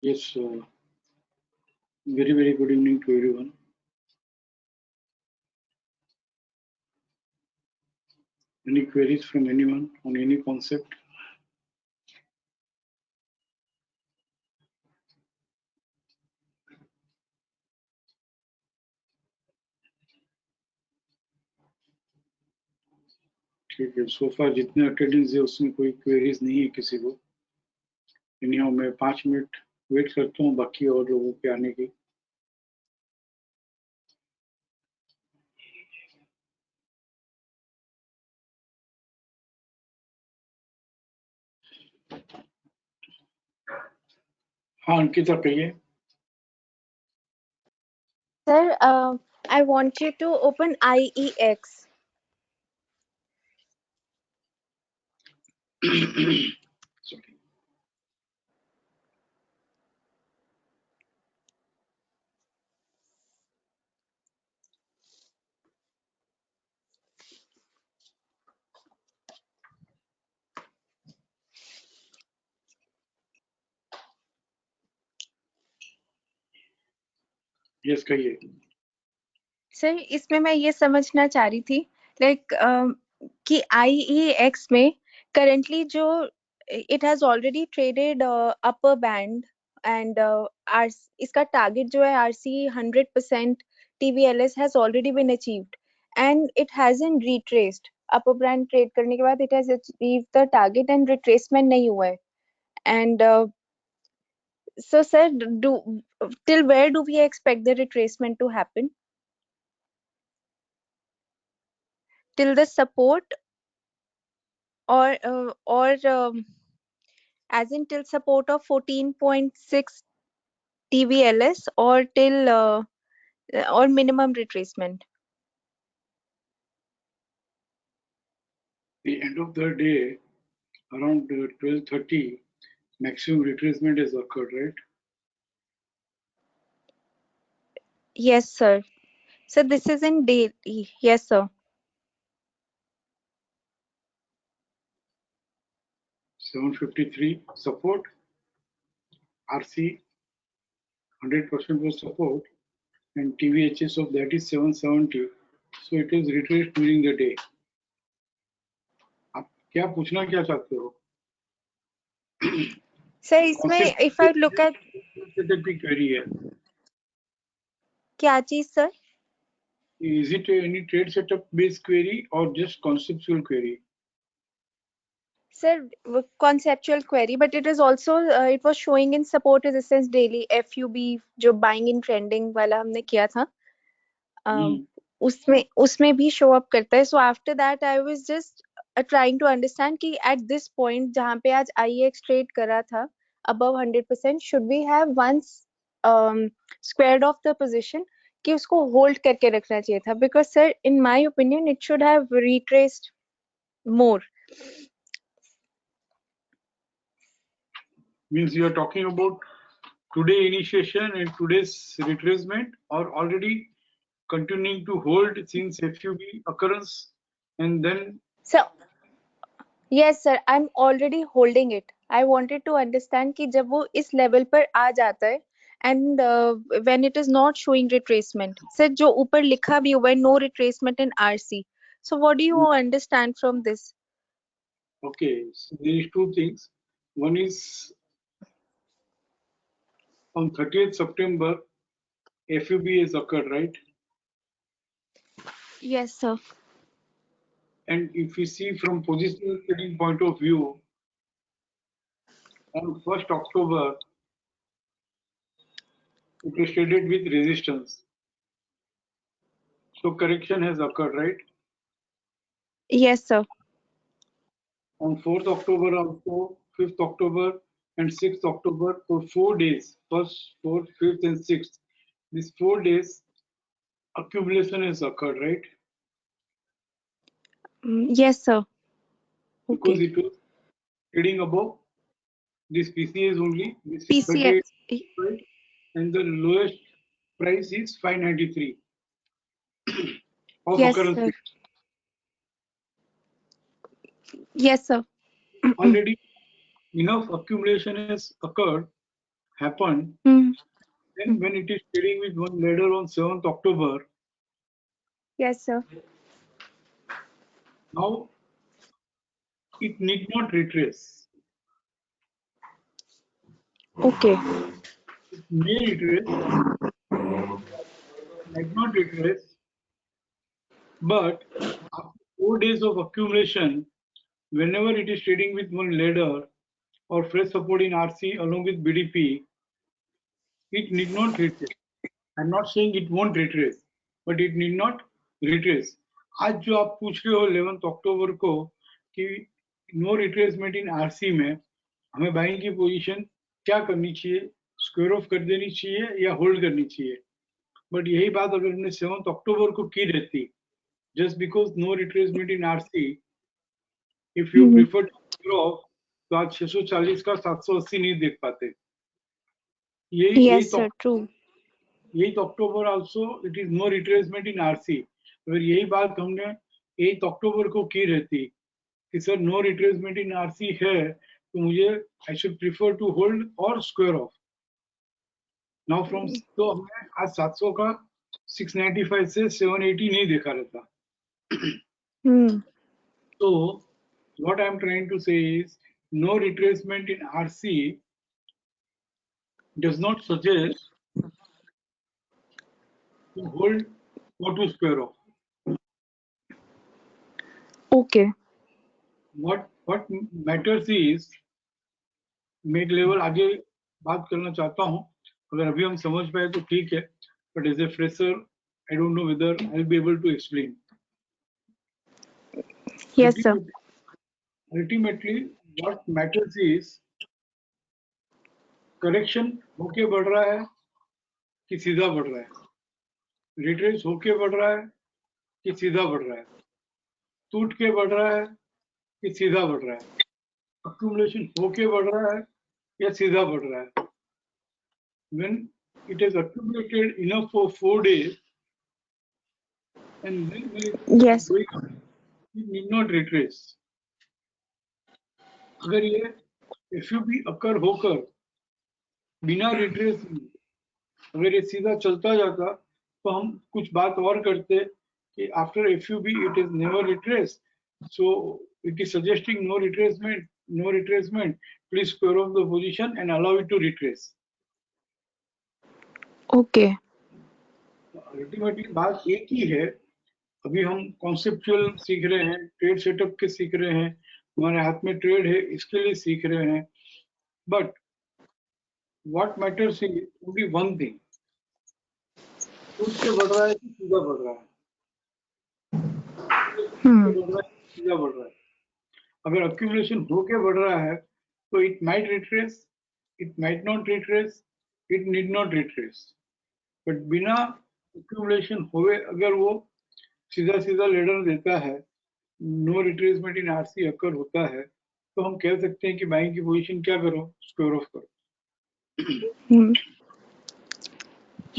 Yes, very good evening to everyone. Any queries from anyone on any concept? ठीक है, so far जितने attendance है उसमें कोई क्वेरीज नहीं है किसी को. Anyhow, मैं 5 मिनट वेट करता हूँ बाकी और लोगों के आने की. हाँ अंकिता कहिए. Sir, I want you to open IEX. Sorry. Yes कहिए. सर इसमें मैं ये समझना चाह रही थी लाइक कि IEX में करंटली जो it has already traded upper band and इसका टारगेट जो है RC 100% TVLS has already been achieved and it hasn't retraced upper band trade करने के बाद it has achieved the target and retracement नहीं हुआ है and so sir till where do we expect the retracement to happen? Till the support or as in till support of 14.6 TVLS or till or minimum retracement? The end of the day around 12:30 maximum retracement has occurred, right? Yes sir. So this is in daily. Yes sir. 753 support, RC 100% was support, and TVHS of that is 770. So it is retraced during the day. आप क्या पूछना क्या चाहते हो? Sir इसमें if I look at setup की query है. क्या चीज sir? Is it any trade setup based query or just conceptual query? Sir, conceptual query, but it is also it was showing in support resistance daily FUB जो buying in trending वाला हमने किया था उसमें भी शो अप करता है. So after that I was just trying to understand कि एट दिस पॉइंट जहाँ पे आज IEX ट्रेड करा था above 100% should we have once squared off the position कि उसको होल्ड करके रखना चाहिए था because sir in my opinion it should have retraced more. Means you are talking about today initiation and today's retracement, or already continuing to hold since FUB occurrence and then. So yes sir, I'm already holding it. I wanted to understand कि जब वो इस level पर आ जाता है and when it is not showing retracement, sir जो ऊपर लिखा भी हुआ है no retracement in RC. So what do you understand from this? Okay, so there is two things. One is on 30th September, FUB has occurred, right? Yes sir. And if we see from positional trading point of view, on 1st October, it is traded with resistance. So correction has occurred, right? Yes sir. On 4th October also, 5th October and 6th October for 4 days, 1st, 4th, 5th and 6th. These 4 days accumulation has occurred, right? Yes sir. Because Okay. it was trading above this PCS only, this is PCS. 38, and the lowest price is 593 of Yes occurrence. sir. Yes sir. Already enough accumulation has occurred happened, Hmm. then when it is trading with one ladder on 7th October, Yes, sir. now it need not retrace. Okay. It may retrace, might not retrace, but after 4 days of accumulation, whenever it is trading with one ladder or fresh support in RC along with BDP, it need not retrace. I'm not saying it won't retrace, but it need not retrace. आज जो आप पूछ रहे हो 11th अक्टूबर को कि no retracement in RC में हमें बाइंग की पोजीशन क्या करनी चाहिए, स्क्वायर ऑफ कर देनी चाहिए या होल्ड करनी चाहिए. बट यही बात अगर हमने 7th अक्टूबर को की रहती, just because no retracement in RC, if you Hmm. prefer to square of, तो आज 640 का 780 नहीं देख पाते. यही Yes, sir. True. 8 October also it is no retracement in RC. अगर यही बात हमने 8 अक्टूबर को की रहती कि sir no retracement in RC है, तो मुझे I should prefer to hold और स्क्वायर ऑफ. नाउ फ्रॉम, तो हमने आज 700 का 695 से 780 नहीं देखा रहता. Hmm. So what I am trying to say is no retracement in RC does not suggest to hold or to square off. Okay. What matters is, मैं एक लेवल आगे बात करना चाहता हूं, अगर अभी हम समझ पाए तो ठीक है, but as a fresher I don't know whether I will be able to explain. Yes, sir. Ultimately what matters is correction होके बढ़ रहा है कि सीधा बढ़ रहा है, रिट्रेस होके बढ़ रहा है कि सीधा बढ़ रहा है, टूट के बढ़ रहा है कि सीधा बढ़ रहा है, accumulation होके बढ़ रहा है या सीधा बढ़ रहा है. When it has accumulated enough for 4 days and then when it is Yes. going up, it need not retrace. अगर ये FUB occur होकर बिना रिट्रेस अगर ये सीधा चलता जाता, तो हम कुछ बात और करते कि after FUB it is never retraced, so it is suggesting no retracement, please square off the position and allow it to retrace. Okay. Ultimately बात एक ही है. अभी हम कॉन्सेप्चुअल सीख रहे हैं, ट्रेड सेटअप के सीख रहे हैं, हमारे हाथ में ट्रेड है इसके लिए सीख रहे हैं. But what matters is only one thing, टूट के बढ़ रहा है कि सीधा बढ़ रहा है, Hmm. बढ़ रहा है सीधा बढ़ रहा है. अगर अक्यूमुलेशन होके बढ़ रहा है तो it might retrace, it might not retrace, it need not retrace. But बिना अक्यूमुलेशन हुए अगर वो सीधा सीधा लेडर देता है, नो रिट्रेसमेंट इन आरसी अकर होता है, तो हम कह सकते हैं कि बाइंग की पोजीशन क्या करो, स्क्वायर ऑफ करो. Hmm.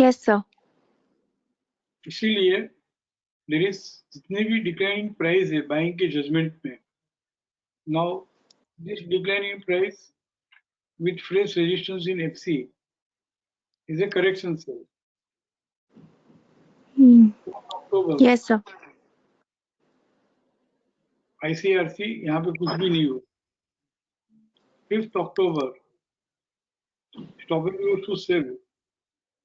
Yes, sir. इसीलिए देयर इज जितनी भी डिक्लाइनिंग प्राइस है बाइंग के जजमेंट में, now this declining price with fresh resistance in FC is a correction sell. Hmm. October Yes, sir. ICRC यहाँ पे कुछ भी नहीं हुआ. 5th October stopping loss to sell.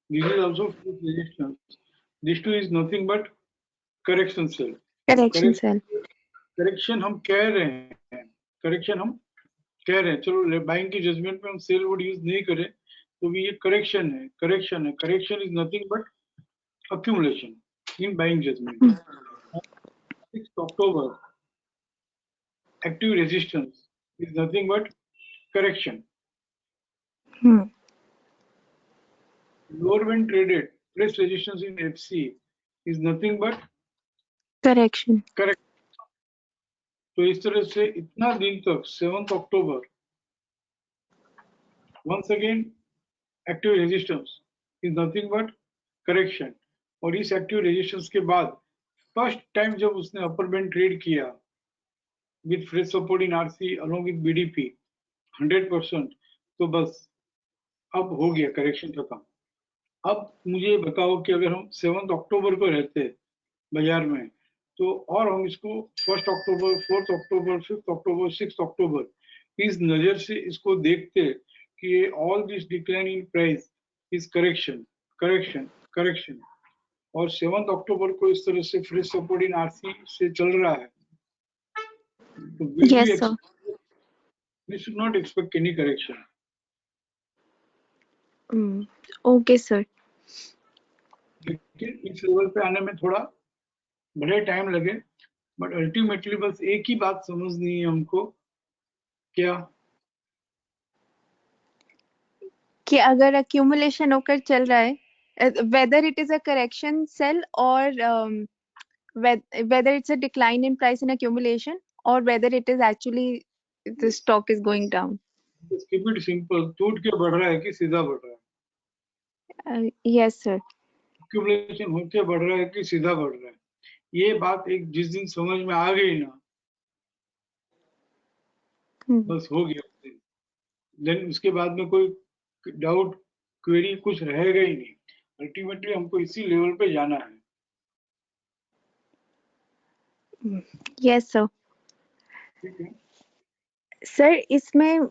This is also fresh resistance. This two is nothing but correction sell. Correction cell. Correction हम कह रहे हैं, करेक्शन हम कह रहे हैं, चलो बाइंग की जजमेंट में हम सेल वर्ड यूज नहीं करें तो भी ये करेक्शन है. Correction is nothing but accumulation in buying judgment. 6th October active resistance is nothing but correction. Hmm. Lower when traded, fresh resistance in FC is nothing but Correction. correct. तो इस तरह से इतना दिन तक 7th October once again active resistance is nothing but correction. और इस active resistance के बाद फर्स्ट टाइम जब उसने अपर बैंड ट्रेड किया with fresh support in RC along with BDP 100%, तो बस अब हो गया करेक्शन खत्म। अब मुझे बताओ कि अगर हम 7 अक्टूबर को रहते बाजार में, तो और हम इसको 1 अक्टूबर, 4 अक्टूबर, 5 अक्टूबर, 6 अक्टूबर इस नजर से इसको देखते कि all this decline in price is correction, correction, correction, और 7 अक्टूबर को इस तरह से फ्रेश सपोर्ट इन आरसी से चल रहा है, तो Yes, sir. we should not expect any correction. Okay, sir. लेकिन इस लेवल पे आने में थोड़ा बड़े टाइम लगे, बट अल्टीमेटली बस एक ही बात समझनी है हमको, क्या कि अगर accumulation होकर चल रहा है, whether it is a correction sell or whether it's a decline in price in accumulation or whether it is actually the stock is going down. Keep it simple, टूट के बढ़ रहा है कि सीधा बढ़ रहा है, Yes, sir. एक्यूमुलेशन होके बढ़ रहा है कि सीधा बढ़ रहा है, ये बात एक जिस दिन समझ में आ गई ना, बस हो गया। देन उसके बाद में कोई डाउट, क्वेरी कुछ रहेगा ही नहीं। अल्टीमेटली हमको इसी लेवल पे जाना है। Yes, sir. ठीक है, सर इसमें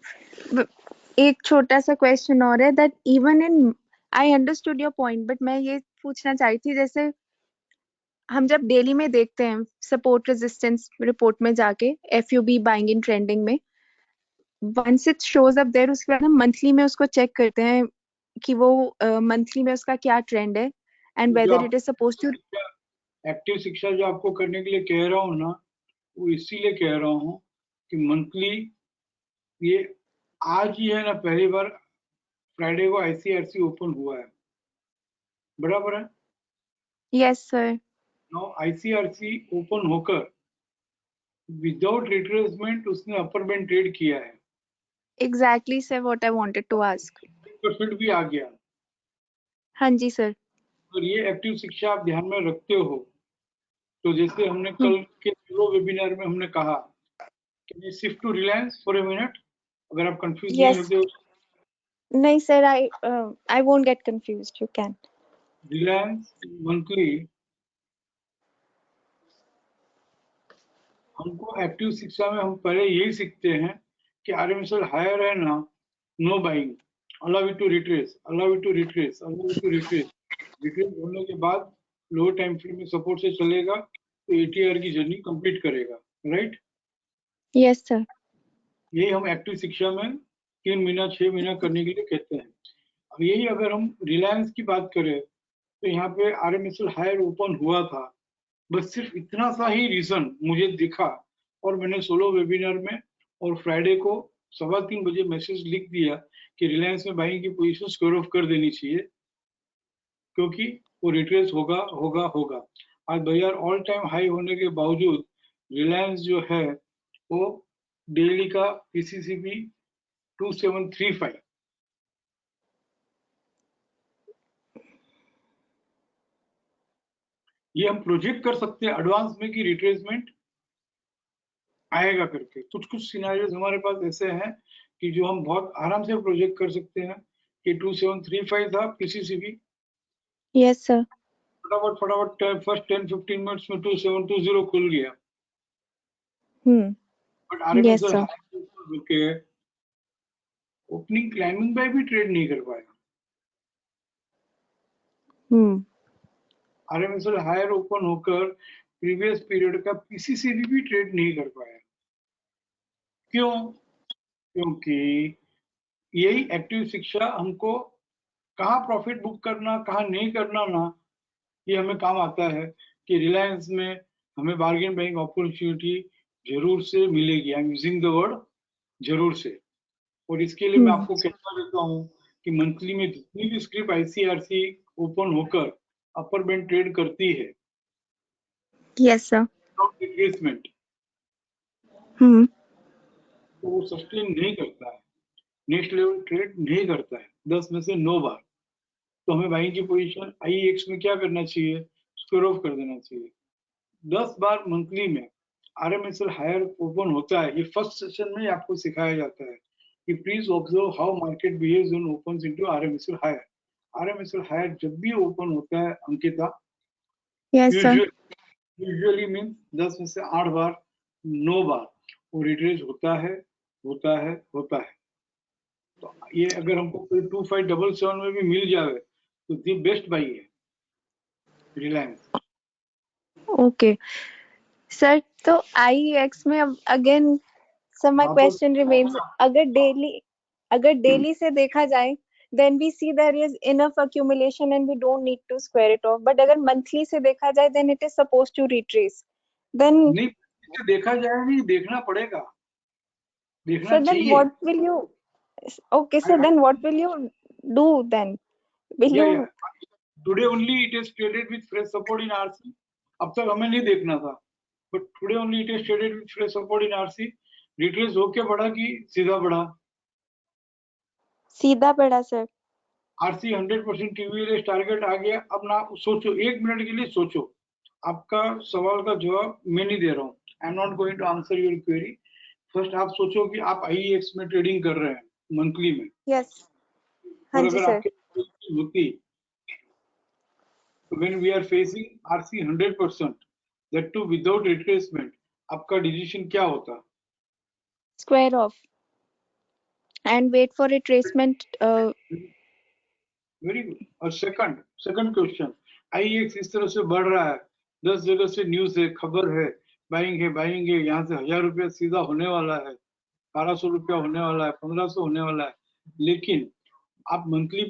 एक छोटा सा क्वेश्चन और है that even in I understood your point, but मैं ये पूछना चाह रही थी, जैसे हम जब डेली में देखते हैं सपोर्ट रेजिस्टेंस रिपोर्ट में जाके एफयूबी बाइंग इन ट्रेंडिंग में, once it shows up there, उसके बाद हम मंथली में उसको चेक करते हैं कि वो मंथली में उसका क्या ट्रेंड है एंड जो वेदर आप it is suppose to. Active Shiksha जो आपको करने के लिए कह रहा हूँ ना, वो इसीलिए कह रहा हूँ कि मंथली, ये आज ही है ना, पहली बार फ्राइडे को आईसीआरसी ओपन हुआ है, बराबर है। Yes sir. Now ICRC open होकर विदाउट रिट्रेसमेंट उसने अपर बैंड ट्रेड किया है, exactly sir, what I wanted to ask. Percent भी आ गया। हाँ जी सर। और ये एक्टिव शिक्षा आप ध्यान में रखते हो, तो जैसे हमने कल के वेबिनार में हमने कहा कि shift to Reliance for a minute, अगर आप कंफ्यूज नहीं यस। होते हो। नहीं sir, I won't get confused, you can. Reliance monthly, हमको एक्टिव शिक्षा में हम पहले यही सीखते हैं कि आरएमएसएल हायर है ना, no buying, allow it to retrace, allow it to retrace, allow it to retrace, retrace होने के बाद लो टाइम फ्रेम में सपोर्ट से चलेगा तो एटीआर की जर्नी कंप्लीट करेगा, राइट। Yes sir. यही हम एक्टिव शिक्षा में 3 महीना 6 महीना करने के लिए कहते हैं। अब यही अगर हम रिलायंस की बात करें, तो यहाँ पे आरएमएसएल हायर ओपन हुआ था, बस सिर्फ इतना सा ही रीजन मुझे दिखा, और मैंने सोलो वेबिनार में और फ्राइडे को 3:15 बजे मैसेज लिख दिया कि रिलायंस में बाइंग की पोजीशन स्क्वायर ऑफ कर देनी चाहिए, क्योंकि वो रिट्रेस होगा होगा होगा। आज बाजार ऑल टाइम हाई होने के बावजूद रिलायंस जो है वो डेली का पीसीसीबी 2735, ये हम प्रोजेक्ट कर सकते हैं एडवांस में कि रिट्रेसमेंट आएगा करके। कुछ कुछ सिनेरियोज हमारे पास ऐसे हैं कि जो हम बहुत आराम से प्रोजेक्ट कर सकते हैं कि 2735 था पीसीसीबी, यस सर। फटाफट फटाफट फर्स्ट 10-15 मिनट्स में 2720 खुल गया, बट यस आरएमएसएल सर। रुके, ओपनिंग क्लाइंबिंग पे भी ट्रेड नहीं कर पाया। आरएमएसएल हायर ओपन होकर प्रीवियस पीरियड का पीसीसीबी भी ट्रेड नहीं कर पाया। क्यों? क्योंकि यही एक्टिव शिक्षा हमको कहाँ प्रॉफिट बुक करना कहाँ नहीं करना ना, ये हमें काम आता है कि रिलायंस में हमें बार्गेन बाइंग अपॉर्चुनिटी जरूर से मिलेगी। I am using the word जरूर से। और इसके लिए मैं आपको कहता रहता हूँ कि मंथली में जितनी भी स्क्रिप्ट आईसीआरसी ओपन होकर अपर बैंड ट्रेड करती है, यस सर। रिट्रेसमेंट, तो वो सस्टेन नहीं करता है, नेक्स्ट लेवल ट्रेड नहीं करता है 10 में से 9 बार। तो हमें बाइंग की पोजीशन आईएक्स में क्या करना चाहिए, स्क्वायर ऑफ कर देना चाहिए। 10 बार मंथली में आरएमएसएल हायर ओपन होता है, ये फर्स्ट सेशन में ही आपको सिखाया जाता है। कि please observe how market behaves when opens into RMSL higher. RMSL higher जब भी ओपन होता है Ankita, Yes, sir. Usually mean 10 में से 8 बार 9 बार वो रिट्रेस होता है होता है होता है. तो ये अगर हमको कोई 2577 में भी मिल जाए तो दी बेस्ट बाई है रिलायंस. Okay. Sir, तो IEX में अब again so my वापस question remains, अगर daily से देखा जाए then we see there is enough accumulation and we don't need to square it off, but अगर monthly से देखा जाए then it is supposed to retrace, then नहीं, इसे देखा जाए नहीं, देखना पड़ेगा, देखना so then चाहिए. what will you, okay, so then what will you do then? Will या you, today only it is traded with fresh support in RC. अब तक हमें नहीं देखना था, but today only it is traded with fresh support in RC. Retrace होके बढ़ा कि सीधा बढ़ा? सीधा बढ़ा sir? आरसी 100% टीवीएलएस टारगेट आ गया. अब ना सोचो, 1 मिनट के लिए सोचो. आपका सवाल का जवाब मैं नहीं दे रहा हूँ. I am not going to answer your query. First आप सोचो कि आप आईईएक्स में ट्रेडिंग कर रहे हैं मंथली में, Yes. हाँ और जी अगर sir. आपके होती when we are facing RC 100%, that too without retracement, आपका डिसीजन क्या होता? Square off and wait for retracement. Very good. और सेकंड क्वेश्चन, आईएक्स इस तरह से बढ़ रहा है, 10 जगह से न्यूज है, खबर है, बाइंग है, यहाँ से 1000 रुपया सीधा होने वाला है, 1200 रुपया होने वाला है, 1500 होने वाला है. लेकिन आप मंथली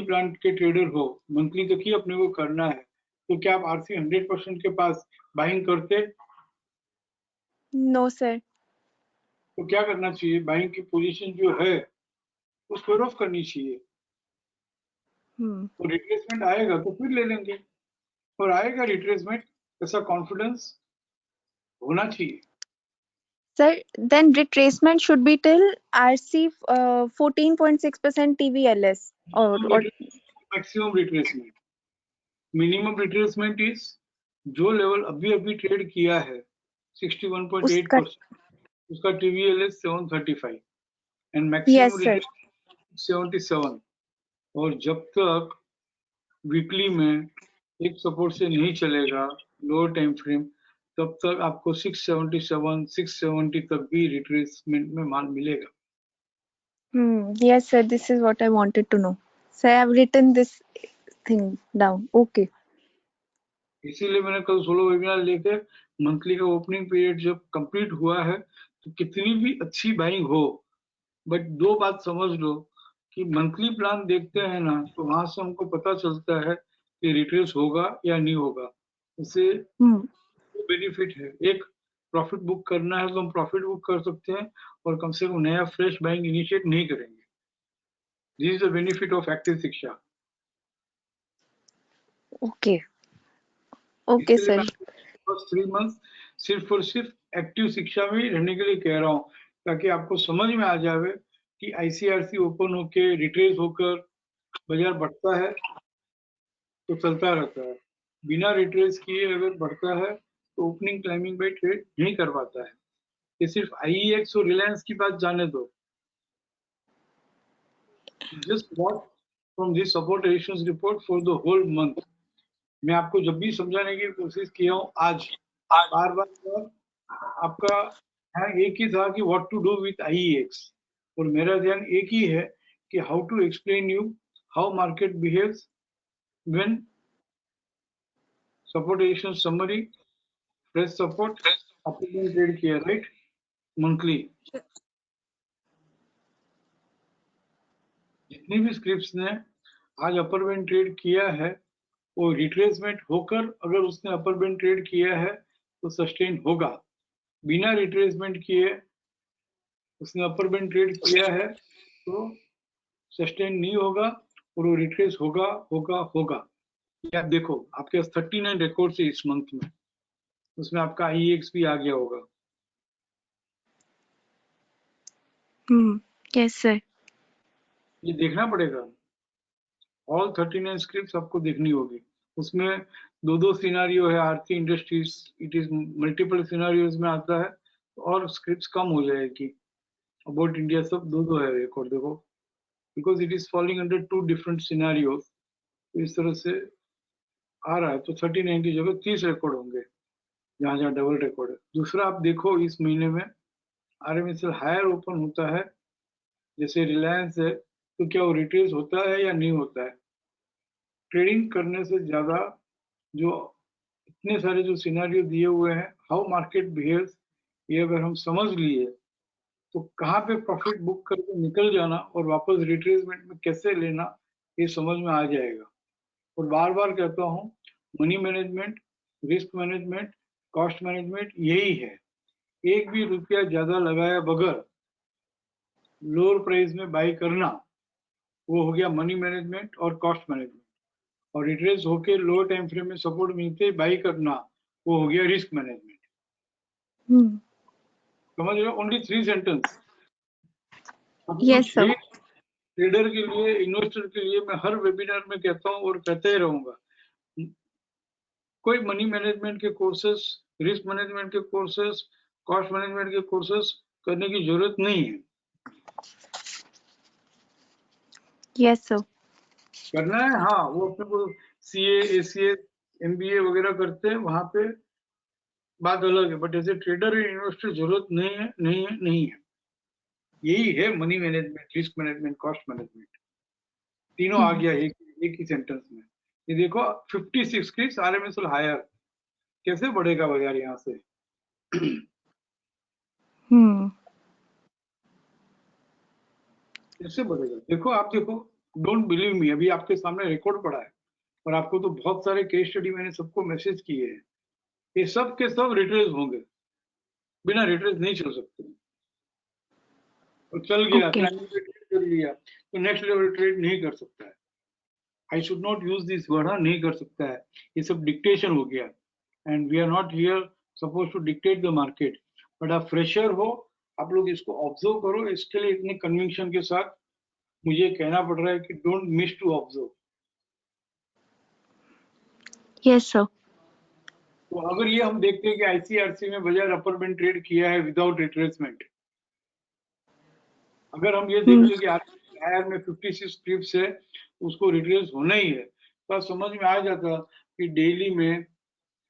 प्लान के ट्रेडर हो, मंथली तक ही अपने को करना है, तो क्या आप आरसी 100% के पास बाइंग करते? No sir. तो क्या करना चाहिए? बाइंग की पोजीशन जो है वो स्क्वायर ऑफ करनी चाहिए. तो रिट्रेसमेंट आएगा तो फिर ले लेंगे, और आएगा रिट्रेसमेंट, ऐसा कॉन्फिडेंस होना चाहिए. Sir, then retracement should be till RC 14.6% TVLS or maximum retracement, minimum retracement is जो लेवल अभी अभी ट्रेड किया है 61.8%, उसका. उसका टीवीएलएस 735 एंड Yes मैक्सिमम sir. 77. और जब तक वीकली में एक सपोर्ट से नहीं चलेगा लोअर टाइम फ्रेम, तब तक आपको 677 670 तक भी रिट्रेसमेंट में माल मिलेगा. Yes sir, this is what I wanted to know. So I have written this thing down. Okay. इसीलिए मैंने कल सोलो वेबिनार लेकर मंथली का ओपनिंग पीरियड जब कंप्लीट हुआ है, तो कितनी भी अच्छी बाइंग हो, बट दो बात समझ लो कि मंथली प्लान देखते हैं ना, तो वहां से हमको पता चलता है कि रिट्रेस होगा या नहीं होगा. उससे बेनिफिट है, एक प्रॉफिट बुक करना है तो हम प्रॉफिट बुक कर सकते हैं, और कम से कम नया फ्रेश बाइंग इनिशिएट नहीं करेंगे. This is the benefit of active शिक्षा. Okay. Okay इसलिए sir. मैं फर्स्ट 3 मंथ सिर्फ और सिर्फ एक्टिव शिक्षा में ही रहने के लिए कह रहा हूँ, ताकि आपको समझ में आ जावे कि आईसीआरसी ओपन होके रिट्रेस होकर बाजार बढ़ता है तो चलता रहता है, बिना रिट्रेस किए अगर बढ़ता है तो ओपनिंग क्लाइंबिंग बाय ट्रेड नहीं कर पाता है. ये सिर्फ आईईएक्स और रिलायंस की बात जाने दो. Just what from this support resistance report for the whole month. मैं आपको जब भी समझाने की कोशिश किया हूँ, आज बार बार आपका ध्यान एक ही था कि what to do with IEX, और मेरा ध्यान एक ही है कि how to explain you how market behaves when support resistance summary, fresh support, upper trade किया, राइट, मंथली. जितनी भी स्क्रिप्ट्स ने आज अपर बैंड ट्रेड किया है, वो रिट्रेसमेंट होकर अगर उसने अपर बैंड ट्रेड किया है तो सस्टेन होगा. बिना रिट्रेसमेंट किए उसने अपर बैंड ट्रेड किया है तो सस्टेन नहीं होगा, और वो रिट्रेस होगा होगा होगा. ये आप देखो, आपके पास 39 रिकॉर्ड है इस मंथ में, उसमें आपका आईएक्स भी आ गया होगा. Yes sir. ये देखना पड़ेगा, ऑल 39 स्क्रिप्ट्स आपको देखनी होगी. उसमें दो सिनारियो है. Aarti industries it is multiple scenarios में आता है, और स्क्रिप्ट्स कम हो जाएगी. अबाउट इंडिया सब दो दो है रिकॉर्ड देखो, because it is falling under to different scenarios. तो इस तरह से आ रहा है, तो 39 की जगह 30 रिकॉर्ड होंगे जहां जहां डबल रिकॉर्ड है। दूसरा आप देखो इस महीने में आरएमएसएल हायर ओपन होता है, जैसे रिलायंस है, तो क्या वो रिट्रेस होता है या नहीं होता है? ट्रेडिंग करने से ज्यादा जो इतने सारे जो सिनेरियो दिए हुए हैं, हाउ मार्केट बिहेव्स, ये अगर हम समझ लिए तो कहाँ पे प्रॉफिट बुक करके निकल जाना और वापस रिट्रेसमेंट में कैसे लेना, ये समझ में आ जाएगा। और बार बार कहता हूँ, money management, risk management, cost management यही है। एक भी रुपया ज्यादा लगाया बगैर लोअर प्राइस में बाई करना, वो हो गया मनी मैनेजमेंट और कॉस्ट मैनेजमेंट। और रिट्रेस होके लोअर टाइम फ्रेम में सपोर्ट मिलते ही बाई करना, वो हो गया रिस्क मैनेजमेंट। हम्म। समझ रहे हो? Only 3 sentence. Yes sir. Trader के लिए, इन्वेस्टर के लिए मैं हर वेबिनार में कहता हूँ और कहते ही रहूंगा, कोई मनी मैनेजमेंट के कोर्सेस, रिस्क मैनेजमेंट के कोर्सेस, कॉस्ट मैनेजमेंट के कोर्सेस करने की जरूरत नहीं है। Yes sir. करना है, हाँ, वो अपने को सीए, एसीए, एमबीए वगैरह करते हैं, वहां पे बात अलग है। बट एज ए ट्रेडर या इन्वेस्टर जरूरत नहीं है, नहीं है, नहीं है। यही है money management, risk management, cost management, तीनों आ गया एक ही सेंटेंस में। ये देखो 56 की आरएमएसएल हायर, कैसे बढ़ेगा बाजार यहाँ से? हम्म। कैसे बढ़ेगा? देखो, आप देखो, डोंट बिलीव मी, अभी आपके सामने रिकॉर्ड पड़ा है और आपको तो बहुत सारे केस स्टडी मैंने सबको मैसेज किए हैं। ये सब के सब रिट्रेस होंगे, बिना रिट्रेस नहीं चल सकते। और चल गया, ओके। क्लाइंबिंग पे ट्रेड कर लिया, तो नेक्स्ट लेवल ट्रेड नहीं कर सकता है। I should not use this word, नहीं कर सकता है, ये सब डिक्टेशन हो गया। And we are not here suppose to dictate the market. But आप फ्रेशर हो, आप लोग इसको ऑब्जर्व करो। इसके लिए इतने कन्विक्शन के साथ मुझे कहना पड़ रहा है कि don't miss to observe. Yes sir. तो अगर ये हम देखते हैं कि आईसीआरसी में बाजार अपर बैंड ट्रेड किया है विदाउट रिट्रेसमेंट, अगर हम ये देख लें कि आर में 56 ट्रिप्स है, उसको रिट्रेस होना ही है, तो समझ में आ जाता कि डेली में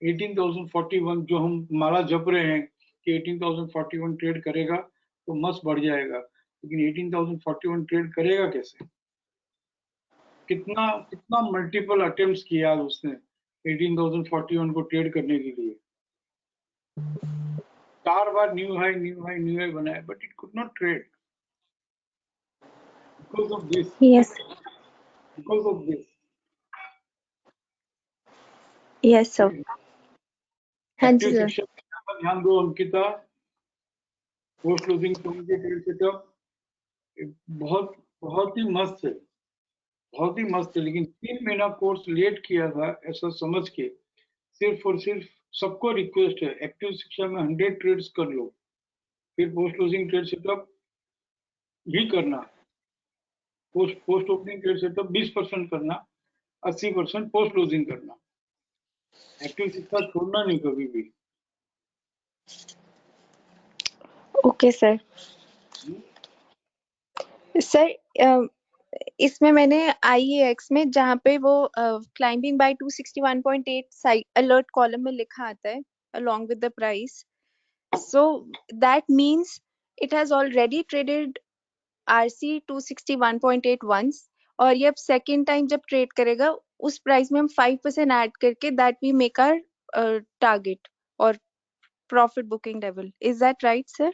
18,041 जो हम माला जप रहे हैं कि 18,041 ट्रेड करेगा तो मस्त बढ़ जाएगा, लेकिन 18,041 ट्रेड करेगा कैसे? कितना कितना मल्टीपल अटेम्प्ट्स किया उसने 18,041 को ट्रेड करने के लिए। 4 बार new high, new high, new high बनाया, but it could not trade because of this, yes. Because of this. Yes sir. हाँ जी एक्टिव सर। सेक्शन पर ध्यान दो Ankita. Post closing trade setup बहुत बहुत ही मस्त है, बहुत ही मस्त है। लेकिन 3 महीना कोर्स लेट किया था ऐसा समझ के, सिर्फ और सिर्फ सबको रिक्वेस्ट है, एक्टिव शिक्षा में 100 ट्रेड्स कर लो, फिर पोस्ट क्लोजिंग ट्रेड सेटअप भी करना। पोस्ट ओपनिंग ट्रेड सेटअप 20% करना, 80% पोस्ट क्लोजिंग करना। एक्टिव शिक्षा छोड़ना नहीं कभी भी। Okay sir. सर इसमें मैंने IEX में जहाँ पे वो climbing by 261.8 side alert column में लिखा आता है along with the price, so that means it has already traded RC 261.8 once, और ये अब सेकेंड टाइम जब ट्रेड करेगा उस प्राइस में हम 5% ऐड करके that we make our target और profit booking level. Is that right sir?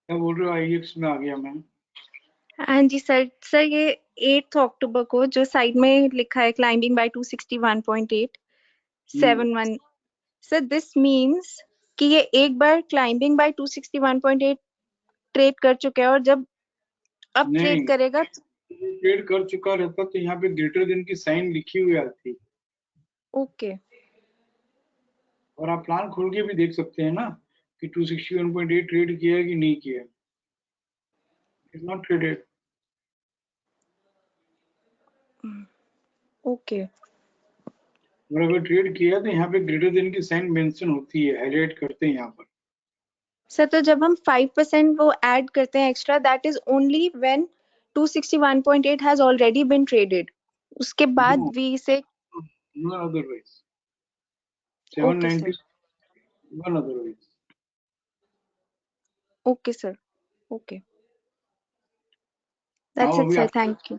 क्या बोल रहे हो? आईएक्स में आ गया मैं। हाँ जी सर। सर ये 8 अक्टूबर को जो साइड में लिखा है climbing by 261.8 71, sir this means कि ये एक बार क्लाइंबिंग बाय 261.8 ट्रेड कर चुके हैं और जब अब नहीं, ट्रेड करेगा ट्रेड कर चुका रहता तो यहाँ पे ग्रेटर देन की साइन लिखी हुई आती, ओके और आप प्लान खोल के भी देख सकते हैं ना कि 261.8 ट्रेड किया है कि नहीं किया, इज नॉट ट्रेडेड। ओके और अगर ट्रेड किया तो यहाँ पे ग्रेटर देन की साइन मेंशन होती है, हाईलाइट करते हैं यहाँ पर। सर तो जब हम 5% वो ऐड करते हैं extra, that is only when 261.8 has already been traded, उसके बाद no, we say no otherwise, okay 790 sir one otherwise. Okay sir okay आओ दैट्स इट अभी सर आप थैंक यू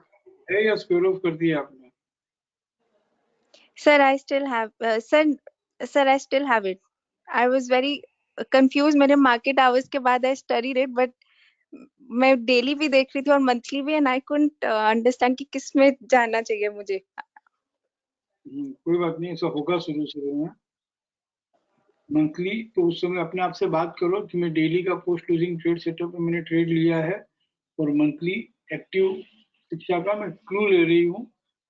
है या स्क्वेयर ऑफ कर दिया आपने? Sir I still have sir I still have it I was very confuse मेरे market hours के बाद आई स्टडीड इट बट मैं डेली भी देख रही थी और मंथली भी एंड आई कुडंट अंडरस्टैंड कि किस में जाना चाहिए मुझे कोई बात नहीं, ऐसा होगा शुरू में मंथली, तो उस समय अपने आप से बात करो कि मैं डेली का पोस्ट लूजिंग ट्रेड सेटअप में मैंने ट्रेड लिया है, और मंथली एक्टिव शिक्षा का मैं क्लू ले रही हूँ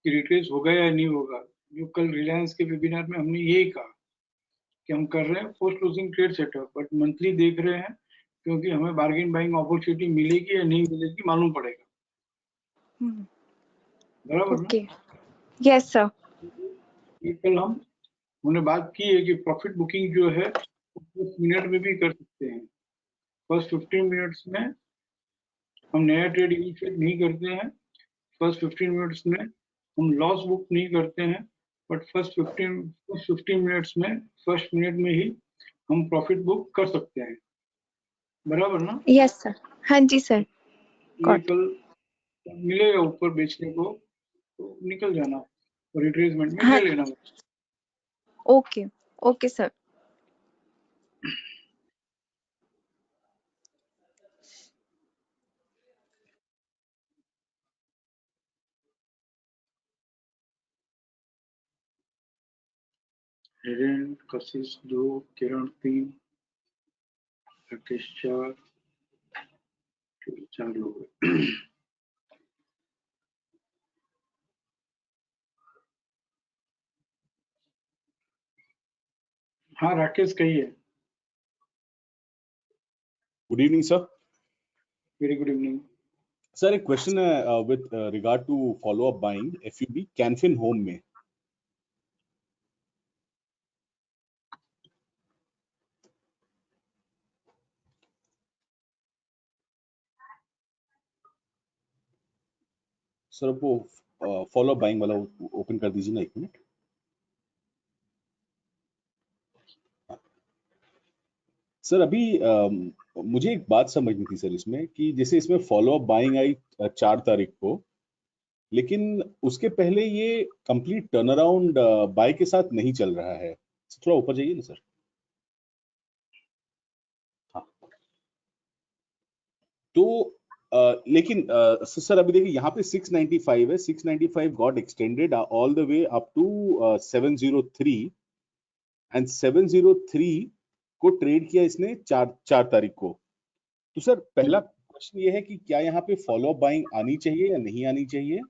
कि रिट्रेस होगा या नहीं होगा। जो कल रिलायंस के वेबिनार में हमने यही कहा कि हम कर रहे हैं post losing trade setup, but monthly देख रहे हैं क्योंकि हमें बार्गेन बाइंग अपॉर्चुनिटी मिलेगी या नहीं मिलेगी मालूम पड़ेगा, बराबर ना। ओके यस सर ये कल हमने बात की है कि प्रॉफिट बुकिंग जो है 10 मिनट में भी कर सकते हैं। फर्स्ट 15 मिनट्स में हम नया ट्रेड इनिशिएट नहीं करते हैं, फर्स्ट 15 मिनट्स में हम लॉस बुक नहीं करते हैं, बट फर्स्ट 15 मिनट्स में फर्स्ट मिनट में ही हम प्रॉफिट बुक कर सकते हैं, बराबर ना। यस सर हाँ जी सर ये गॉट कल मिलेगा ऊपर बेचने को तो निकल जाना और रिट्रेसमेंट में हाँ ले लेना। ओके ओके सर हिरेन, कशिश 2, किरण 3, राकेश 4, 4 लोग हैं। हाँ राकेश कही है। Good evening sir. Very good evening. Sir एक क्वेश्चन है with regard to follow up buying FUB Canfin home में। सर वो फॉलो अप बाइंग वाला ओपन कर दीजिए ना, एक मिनट। सर अभी मुझे एक बात समझनी थी सर इसमें, कि जैसे इसमें फॉलो अप बाइंग आई 4 तारीख को, लेकिन उसके पहले ये कंप्लीट टर्न अराउंड बाय के साथ नहीं चल रहा है। थोड़ा ऊपर जाइए ना सर। हाँ तो लेकिन सर अभी देखिए यहाँ पे 695 है, 695 got extended all the way up to 703, and 703 को ट्रेड किया इसने 4 तारीख को। तो सर पहला क्वेश्चन ये है कि क्या यहाँ पे फॉलो अप बाइंग आनी चाहिए या नहीं आनी चाहिए,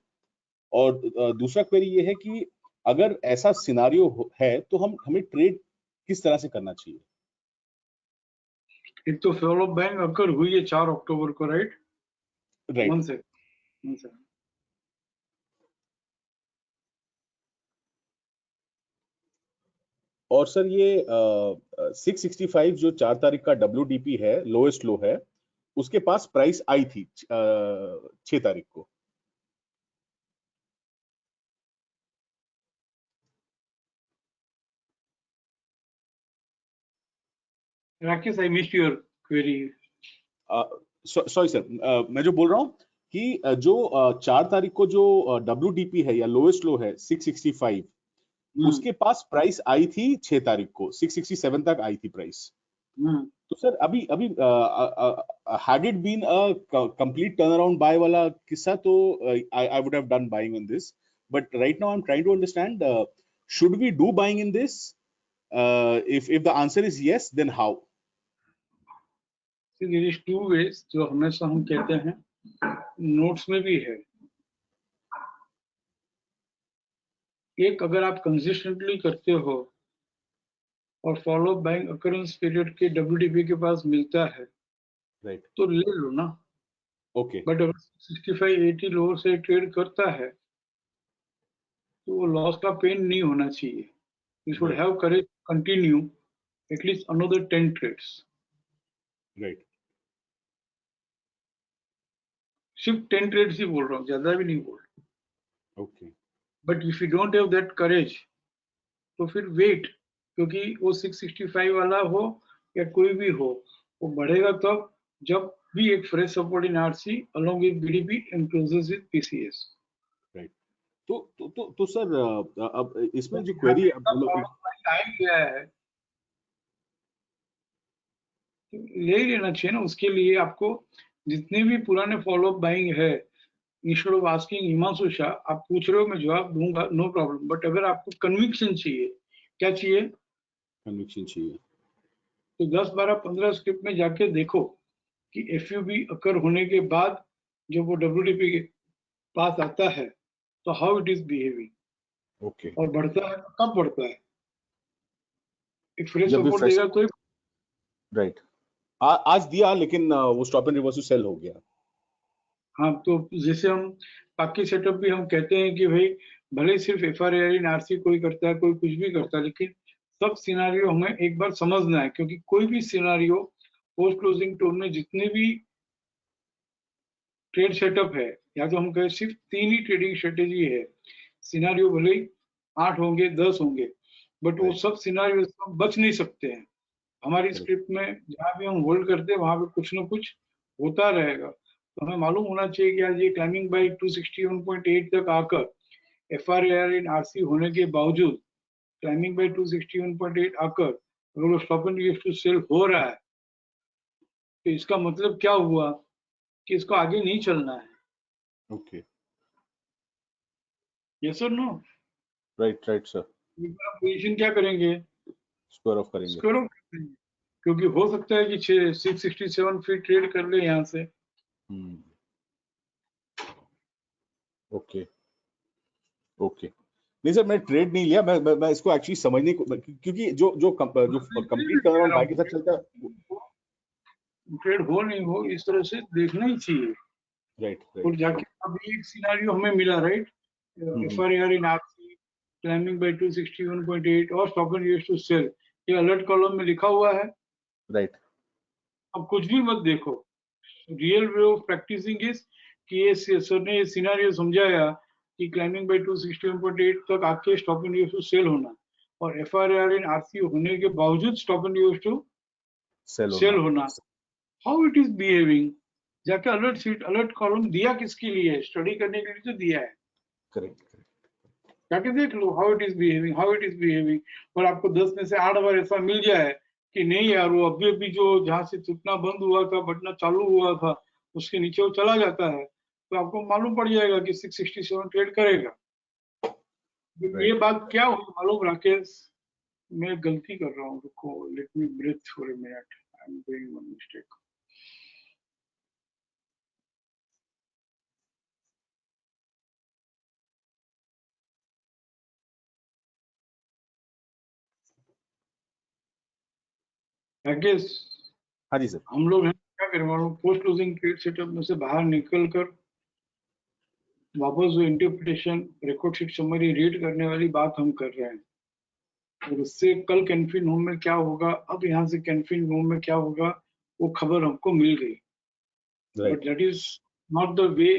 और दूसरा क्वेरी ये है कि अगर ऐसा सिनारियो है तो हमें ट्रेड किस तरह से करना चाहिए। एक तो फॉलो बैंक अगर हुई है 4 अक्टूबर को, राइट? राइट। One second. और सर ये 665 जो 4 तारीख का WDP है, लोएस्ट लो है, उसके पास प्राइस आई थी 6 तारीख को। Rakesh, I missed your query. Sorry sir, मैं जो बोल रहा हूँ कि जो 4 तारीख को जो WDP है या लोएस्ट लो है 665, उसके पास प्राइस आई थी 6 तारीख को, 667 तक आई थी प्राइस। तो सर अभी अभी had it been a complete turnaround buy वाला किस्सा, तो I would have done buying on this, but right now I'm trying to understand, should we do buying in this if the answer is yes, then how? See, there is two ways जो हमेशा हम कहते हैं, notes में भी है। एक, अगर आप कंसिस्टेंटली करते हो और फॉलो बाइंग अकरेंस पीरियड के WDP के पास मिलता है, Right. तो ले लो ना। Okay. बट अगर 65-80 लोअर से ट्रेड करता है तो वो लॉस का पेन नहीं होना चाहिए। You should have courage continue at least another 10 trades. Right. सिर्फ 10 ट्रेड्स ही बोल रहा हूँ, ज्यादा भी नहीं बोल रहा। Okay. But if you don't have that courage तो फिर वेट, क्योंकि वो 665 वाला हो या कोई भी हो, वो बढ़ेगा तब जब भी एक fresh support in RC along with BDP and closes with PCS. Right. तो सर अब इसमें जो क्वेरी टाइम गया है ले ही लेना चाहिए ना। उसके लिए आपको जितने भी पुराने फॉलो अप बाइंग है, instead of asking Himanshu Shah, आप पूछ रहे हो, मैं जवाब दूंगा, नो प्रॉब्लम। बट अगर आपको कन्विक्शन चाहिए, क्या चाहिए? कन्विक्शन चाहिए। तो 10, 12, 15 स्क्रिप्ट में जाके देखो कि एफयूबी अकर होने के बाद जब वो डब्ल्यूडीपी के पास आता है तो how it is behaving. Okay. और बढ़ता है तो कब बढ़ता है? एक फ्रेश जब भी सपोर्ट fresh- देगा तो। राइट। आज दिया लेकिन वो स्टॉप एंड रिवर्स सेल हो गया। हाँ, तो जैसे हम बाकी सेटअप भी हम कहते हैं कि भाई भले सिर्फ एफआरआई आरसी कोई करता है, कोई कुछ भी करता है, लेकिन सब सिनारियो हमें एक बार समझना है, क्योंकि कोई भी सिनारियो पोस्ट क्लोजिंग टोन में जितने भी ट्रेड सेटअप है, या तो हम कहें सिर्फ 3 ही ट्रेडिंग स्ट्रेटेजी है, सिनारियो भले ही 8 होंगे, 10 होंगे, बट वो सब सिनारियो बच नहीं सकते हैं। हमारी स्क्रिप्ट में जहां भी हम होल्ड करते हैं वहां पे कुछ ना कुछ होता रहेगा। तो हमें मालूम होना चाहिए कि आज ये क्लाइंबिंग बाय 261.8 तक आकर एफआरआर इन आरसी होने के बावजूद क्लाइंबिंग बाय 261.8 आकर अगर वो stop and use to sell हो रहा है तो इसका मतलब क्या हुआ कि इसको आगे नहीं चलना है। ओके। यस और नो? Right sir. पोजीशन क्या करेंगे? स्क्वायर ऑफ करेंगे। स्क्वायर ऑफ करेंगे, क्योंकि हो सकता है कि 667 फीट ट्रेड कर ले यहाँ से। Okay okay. नहीं सर, मैं ट्रेड नहीं लिया, मैं इसको एक्चुअली समझने को, क्योंकि जो कंप्लीट टर्न बाय के साथ चलता है, ट्रेड हो नहीं हो इस तरह से देखना ही चाहिए। राइट। और जाके अभी एक सिनारियो हमें मिला, right, FRR in RC climbing by 261.8 और stop and use to sell, ये अलर्ट कॉलम में लिखा हुआ है। राइट। अब कुछ भी मत देखो, real way of practising is कि ये सर ने ये सिनारियो समझाया कि क्लाइंबिंग बाय 261.8 तक आके stop and use to sell होना, और एफआरआर इन आरसी होने के बावजूद stop and use to sell होना। हाउ इट इज बिहेविंग, जाके अलर्ट शीट, अलर्ट कॉलम दिया किसके लिए है? स्टडी करने के लिए तो दिया है। करेक्ट। जाके देख लो how it is behaving, how it is behaving. और आपको 10 में से 8 बार ऐसा मिल जाए कि नहीं यार, वो अभी जो जहां से टूटना बंद हुआ था, बढ़ना चालू हुआ था, उसके नीचे वो चला जाता है, तो आपको मालूम पड़ जाएगा कि 667 ट्रेड करेगा। ये बात क्या हुई मालूम राकेश? मैं गलती कर रहा हूँ, रुको, let me breathe for a minute, I am doing one mistake. Rakesh, हाँ जी सर। हम लोग क्या करें मालूम, पोस्ट क्लोजिंग ट्रेड सेटअप में से बाहर निकल कर वापस वो interpretation record sheet summary read करने वाली बात हम कर रहे हैं, और उससे कल कैनफिन होम में क्या होगा, अब यहाँ से कैनफिन होम में क्या होगा, वो खबर हमको मिल गई। But that is not the way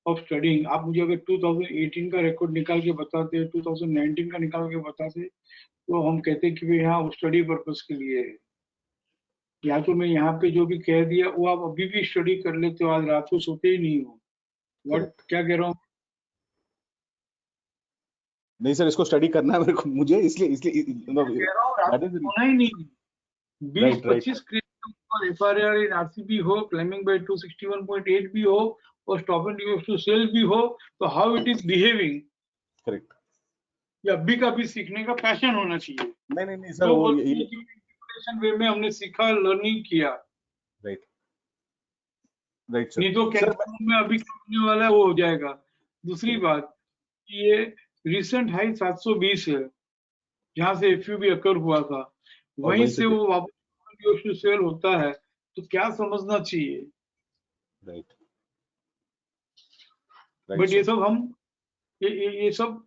of studying. आप मुझे अगर 2018 का रिकॉर्ड निकाल के बताते, 2019 का निकाल के बताते, तो हम कहते कि भाई हाँ स्टडी पर्पस के लिए है। या तो मैं यहाँ पे जो भी कह दिया वो आप अभी भी स्टडी कर लेते हो, आज रात को सोते ही नहीं हो। बट क्या कह रहा हूँ? नहीं सर, इसको स्टडी करना है मेरे को, मुझे इसलिए कह रहा हूँ रात को सोना ही नहीं। 20-25 और एफआरआर इन आरसीबी हो, क्लाइंबिंग बाय 261.8 भी हो, और stop and use to sell भी हो, तो how it is behaving. Correct. या अभी का भी सीखने का पैशन होना चाहिए। नहीं सर, तो वो इंटरप्रिटेशन वे में हमने सीखा, लर्निंग किया। Right sir. नहीं तो सर कैंपन में अभी क्या होने वाला है वो हो जाएगा। दूसरी बात, ये रिसेंट हाई 720 है, जहां से एफयूबी अकर हुआ था, और वहीं से वो वापस सेल होता है, तो क्या समझना चाहिए। राइट बट ये सब हम ये सब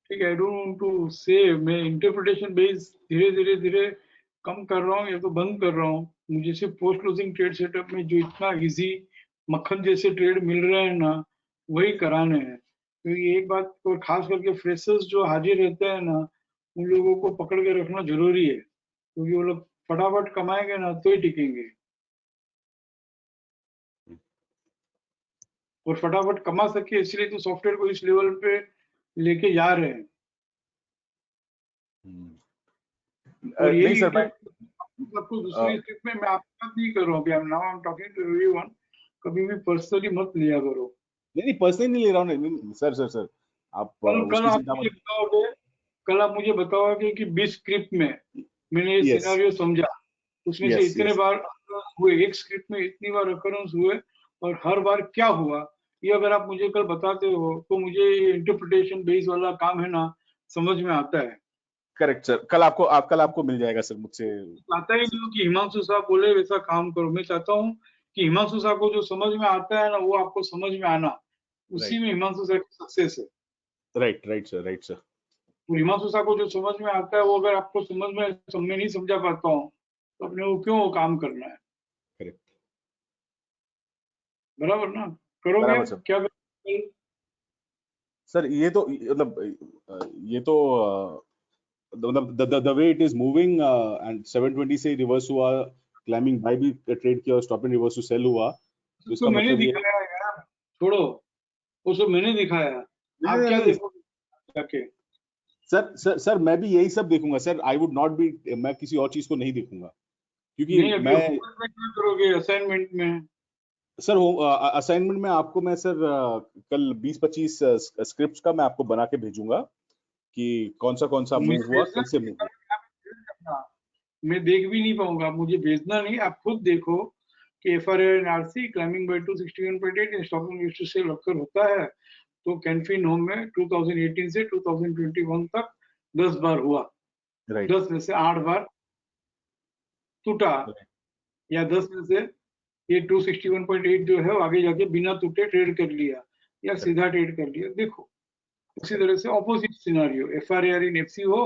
ठीक है, आई डोंट वांट टू से, मैं इंटरप्रिटेशन बेस धीरे धीरे कम कर रहा हूँ या तो बंद कर रहा हूँ। मुझे सिर्फ पोस्ट क्लोजिंग ट्रेड सेटअप में जो इतना इजी मक्खन जैसे ट्रेड मिल रहे हैं ना, वही कराने हैं। क्योंकि एक बात, और खास करके फ्रेशर्स जो हाजिर रहते हैं ना, उन लोगों को पकड़ के रखना जरूरी है, क्योंकि वो लोग फटाफट कमाएंगे ना तो ही टिकेंगे, और फटाफट कमा सके इसलिए तो सॉफ्टवेयर को इस लेवल पे लेके जा रहे हैं। और नहीं यही सर, मैं आपको दूसरी स्क्रिप्ट में मैं आपकी बात नहीं कर रहा हूँ अभी, now I am talking to everyone, कभी भी पर्सनली मत लिया करो। नहीं पर्सनली नहीं ले रहा हूँ। नहीं सर आप कल उसकी आप चिंता मुझे मत। बताओगे, कल आप मुझे बताओगे कि 20 स्क्रिप्ट में मैंने ये यस सिनेरियो समझा, उसमें से यस इतने यस बार occurrence हुए, एक स्क्रिप्ट में इतनी बार अकरेंस हुए, और हर बार क्या हुआ, ये अगर आप मुझे कल बताते हो तो मुझे ये इंटरप्रिटेशन बेस वाला काम है ना, समझ में आता है। Correct sir. कल आपको मिल जाएगा सर मुझसे। चाहता ही नहीं हूँ कि हिमांशु साहब बोले वैसा काम करो, मैं चाहता हूँ कि हिमांशु साहब को जो समझ में आता है ना, वो आपको समझ में आना, उसी राइट में हिमांशु साहब की सक्सेस है। Right sir. तो हिमांशु साहब को जो समझ में आता है, वो अगर आपको मैं नहीं समझा पाता हूँ, तो अपने को क्यों वो काम करना है। करेक्ट बराबर ना, करोगे बराबर सर। क्या करोगे? सर ये तो मतलब ये तो मतलब the way it is moving and 720 से रिवर्स हुआ, क्लाइंबिंग बाय भी ट्रेड किया और stop and reverse to sell हुआ, तो तो इसका मैंने मतलब ये है। दिखाया यार, छोड़ो, वो सब मैंने दिखाया, आप क्या नहीं देखोगे जाके। सर मैं भी यही सब देखूंगा sir. I would not be, मैं किसी और चीज को नहीं देखूंगा, क्योंकि नहीं, अभी मैं होमवर्क में क्या करोगे असाइनमेंट में? सर असाइनमेंट में आपको मैं सर कल 20-25 स्क्रिप्ट्स का मैं आपको बना के भेजूंगा कि कौन सा मुझे मूव हुआ, भेजना कैसे नहीं मूव हुआ। है, आप भेज देना। मैं देख भी नहीं पाऊंगा, मुझे भेजना नहीं, आप खुद देखो कि FRANRC climbing by 261.8 stopping used to sell अक्सर होता है। तो कैनफिन होम में 2018 से 2021 तक 10 बार हुआ, राइट 10 में से 8 बार टूटा, या 10 में से ये 261.8 जो है वो आगे जाके बिना टूटे ट्रेड कर लिया, या सीधा ट्रेड कर लिया। देखो उसी तरह से opposite scenario, FRAR in FC हो,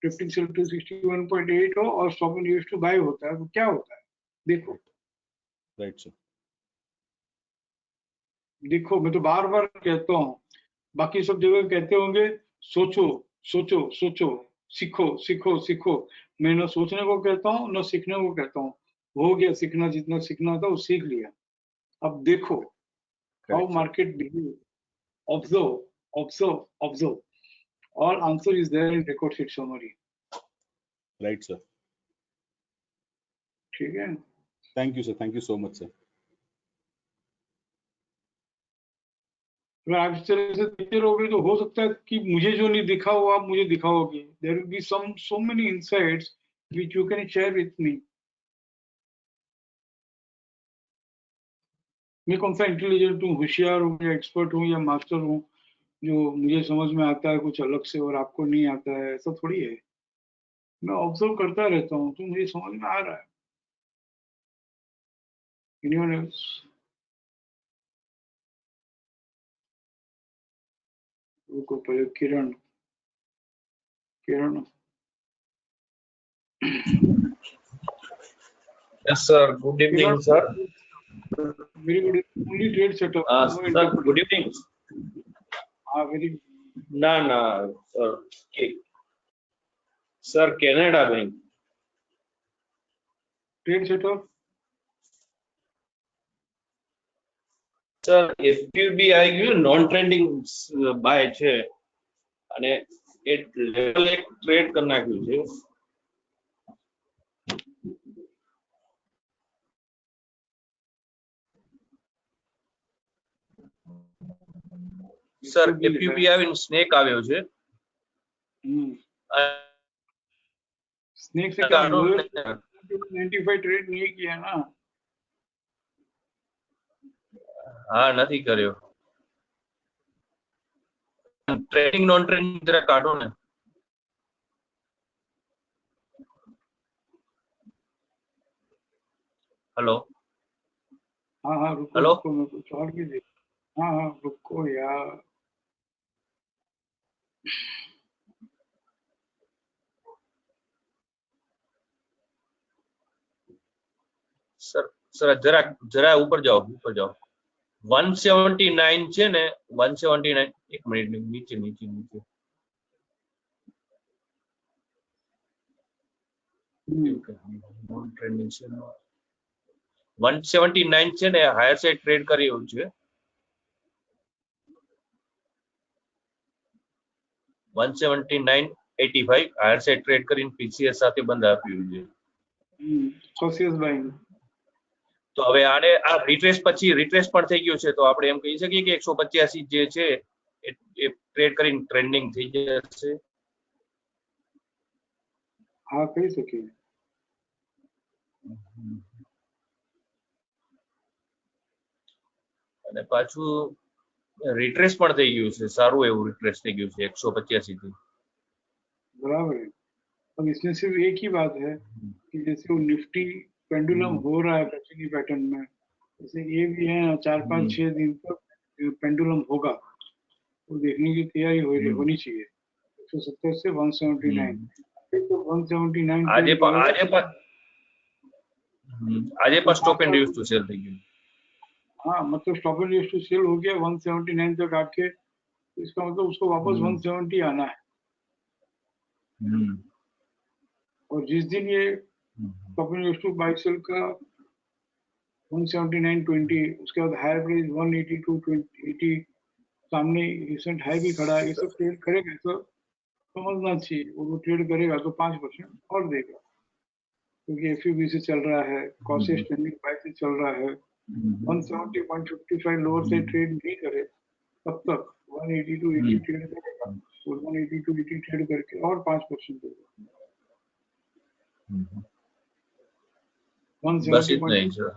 15 से 261.8 हो, और stop and used to buy होता है, तो क्या होता है देखो। Right sir. देखो मैं तो बार बार कहता हूँ, बाकी सब जगह कहते होंगे सोचो सोचो सोचो, सीखो सीखो सीखो। मैं न सोचने को कहता हूँ न सीखने को कहता हूँ, हो गया सीखना, जितना सीखना था वो सीख लिया। अब देखो how correct sir. Market behave, observe observe observe, all answer is there in record sheet summary. Right sir. ठीक है, thank you so much sir. अगर आप इस तरह से देखते रहोगे तो हो सकता है कि मुझे जो नहीं दिखा वो आप मुझे दिखाओगे। There will be some so many insights which you can share with me. मैं कौन सा इंटेलिजेंट हूँ, होशियार हूँ या एक्सपर्ट हूँ या मास्टर हूँ, जो मुझे समझ में आता है कुछ अलग से और आपको नहीं आता है, ऐसा थोड़ी है। मैं ऑब्जर्व करता रहता हूँ तो मुझे समझ में आ रहा है। Anyone else? रुको पहले Kiran, Kiran Yes, sir. Good Kiran, evening, sir. Very good, only trade setup, no Sir, good interpretation. evening. हाँ very, No, sir. Sir, Canada Bank. Trade setup Sir, FPB આવી ગયું, નોન ટ્રેન્ડિંગ બાય છે અને એ લેવલ એક trade કરી નાખ્યું છે. સર FPB આવીને સ્નેક આવ્યો છે स्नेक से क्या काटो लोएस्ट ने 95 ट्रेड नहीं किया ना। હા નથી કર્યો ટ્રેડિંગ નોન ટ્રેડિંગ જરા કાઢો ને हेलो हाँ हाँ रुको हेलो रुको मैं कुछ और भी देख। हाँ हाँ रुको यार। સર સર જરા ઉપર જાઓ 179 છે ને 179 એક મિનિટ નીચે નીચે નીચે નોન ટ્રેડિંગ છે 179 છે ને હાયર સાઈડ ટ્રેડ કર્યું છે 179.85 હાયર સાઈડ ટ્રેડ કરીને પીસીએસ સાથે બંધ આપ્યું છે કોશિયસ બાઇંગ। તો હવે આને આ રિટ્રેસ પછી રિટ્રેસ પણ થઈ ગયું છે તો આપણે એમ કહી શકીએ કે 185 જે છે એ ટ્રેડ કરીને ટ્રેન્ડિંગ થઈ જશે हाँ कही सके। અને પાછું રિટ્રેસ પણ થઈ ગયું છે સારું એવું રિટ્રેસ થઈ ગયું છે 185 થી बराबर है। अब इसमें सिर्फ एक ही बात है कि जैसे वो निफ्टी पेंडुलम हो रहा है पैसिव पैटर्न में, जैसे ये भी है 4-5-6 दिन तक पेंडुलम होगा, वो देखने की तैयारी होनी चाहिए। 170 से 179 तो 179 આજે પણ stop and use to sell થઈ ગયું हाँ मतलब stop and use to sell हो गया 179 तक आके, इसका मतलब उसको वापस 170 आना है। और जिस दिन ये stop and use to buy sell का 179.20 उसके बाद हायर प्राइस 182.80 सामने रिसेंट हाई भी खड़ा है, ये सब ट्रेड करेगा तो समझना चाहिए वो ट्रेड करेगा तो 5% और देगा, क्योंकि एफयूबी से चल रहा है, कॉस्ट स्टैंडिंग बाय से चल रहा है। 170.55 लोअर से ट्रेड नहीं करे तब तक 180 to 80 ट्रेड करेगा, और 180 to 80 ट्रेड करके और 5% देगा। બસ इतना ही सर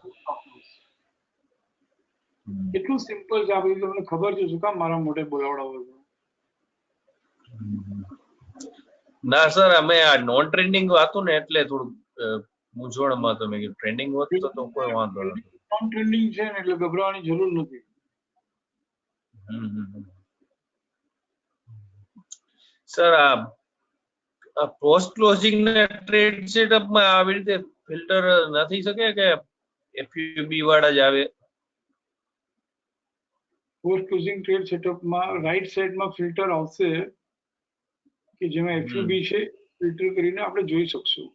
એટલું સિમ્પલ છે, આ બધી તમને ખબર છે, શું કામ મારા મોઢે બોલાવડાવો છો? ના સર અમે આ નોન ટ્રેન્ડિંગ હતું ને એટલે થોડું મૂંઝવણમાં તમે કે ટ્રેન્ડિંગ હોત તો કોઈ વાંધો નથી નોન ટ્રેન્ડિંગ છે ને એટલે ગભરાવાની જરૂર નથી। સર આ પોસ્ટ ક્લોઝિંગ ના ટ્રેડ સેટઅપમાં આવી રીતે ફિલ્ટર ના થઈ શકે કે એફયુબી વાળા જ આવે? પોસ્ટ ક્લોઝિંગ ટ્રેડ સેટઅપમાં રાઈટ સાઈડમાં ફિલ્ટર આવશે કે જેમાં એફયુબી છે, ફિલ્ટર કરીને આપણે જોઈ શકશું।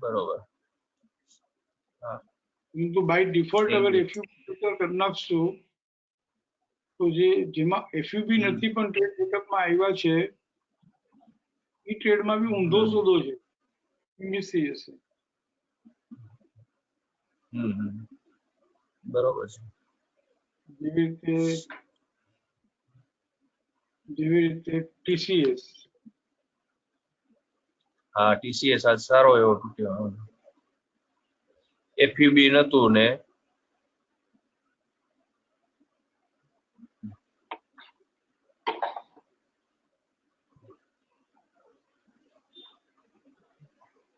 બરોબર तो बाय डिफॉल्ट अगर एफयूबी फिल्टर कर नाखशो तो जे जेमा एफयूबी નથી પણ ટ્રેડ સેટઅપમાં આવ્યા છે એ ટ્રેડમાં બી ઊંધો સોદો છે, મિસ થઈ જશે। બરોબર છે। જેવી રીતે ટીસીએસ, હા ટીસીએસ આજ સારો એવો તૂટ્યો, એફયુબી નતું ને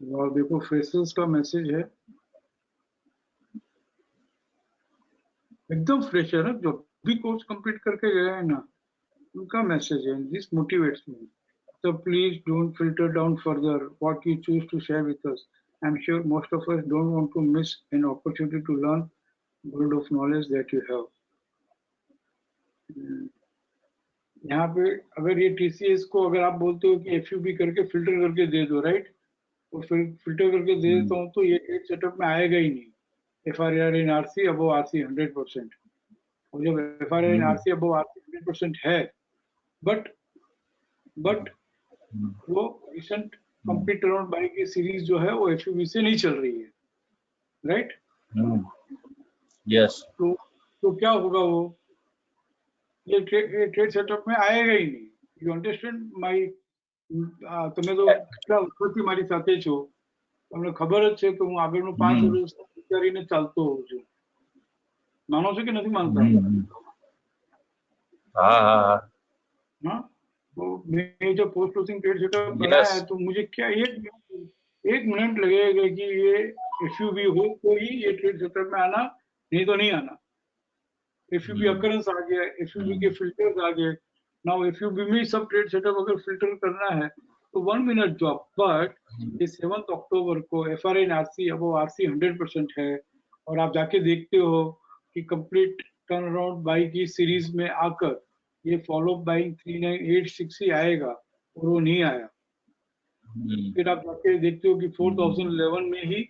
और देखो फ्रेशर्स का मैसेज है, एकदम फ्रेशर है, जो भी कोर्स कंप्लीट करके गए हैं ना उनका मैसेज है, this motivates me, so please don't filter down further what you choose to share with us. I'm sure most of us don't want to miss an opportunity to learn world of knowledge that you have. यहाँ पे अगर ये TCS को अगर आप बोलते हो कि एफयूबी करके फिल्टर करके दे दो, राइट, और फिर फिल्टर करके दे देता हूँ तो ये ट्रेड सेटअप में आएगा ही नहीं। FRR in RC above RC 100%, और जब FRR in RC above RC 100% है, बट वो रिसेंट कंप्लीट टर्न बाय की सीरीज जो है वो एफयूबी से नहीं चल रही है, राइट? यस तो क्या होगा, वो ये ट्रेड सेटअप में आएगा ही नहीं, યુ અન્ડરસ્ટેન્ડ માય તમે તો કેટલા વર્ષોથી મારી સાથે છો, તમને ખબર જ છે કે હું આગળનું 5 વર્ષ વિચારીને ચાલતો હોઉં છું. માનો છો કે નથી માનતા? हाँ हाँ हाँ हाँ, तो मैं जब post processing trade setup Yes. बनाया है तो मुझे क्या एक मिनट लगेगा कि ये एफयूबी हो तो ही ये ट्रेड सेटअप में आना, नहीं तो नहीं आना. एफयूबी अकरेंस आ गया, एफयूबी के फिल्टर्स आ गए. नाउ एफयूबी में सब ट्रेड सेटअप अगर फिल्टर करना है तो 1 मिनट जॉब. बट ये 7 अक्टूबर को एफआरआई एंड आरसी, अब वो आरसी 100% है और आप जाके देखते हो कि कंप्लीट टर्न अराउंड बाई की सीरीज में आकर ये फॉलो बाइंग 3986 ही आएगा और वो नहीं आया. फिर आप जाके देखते हो कि 4011 में ही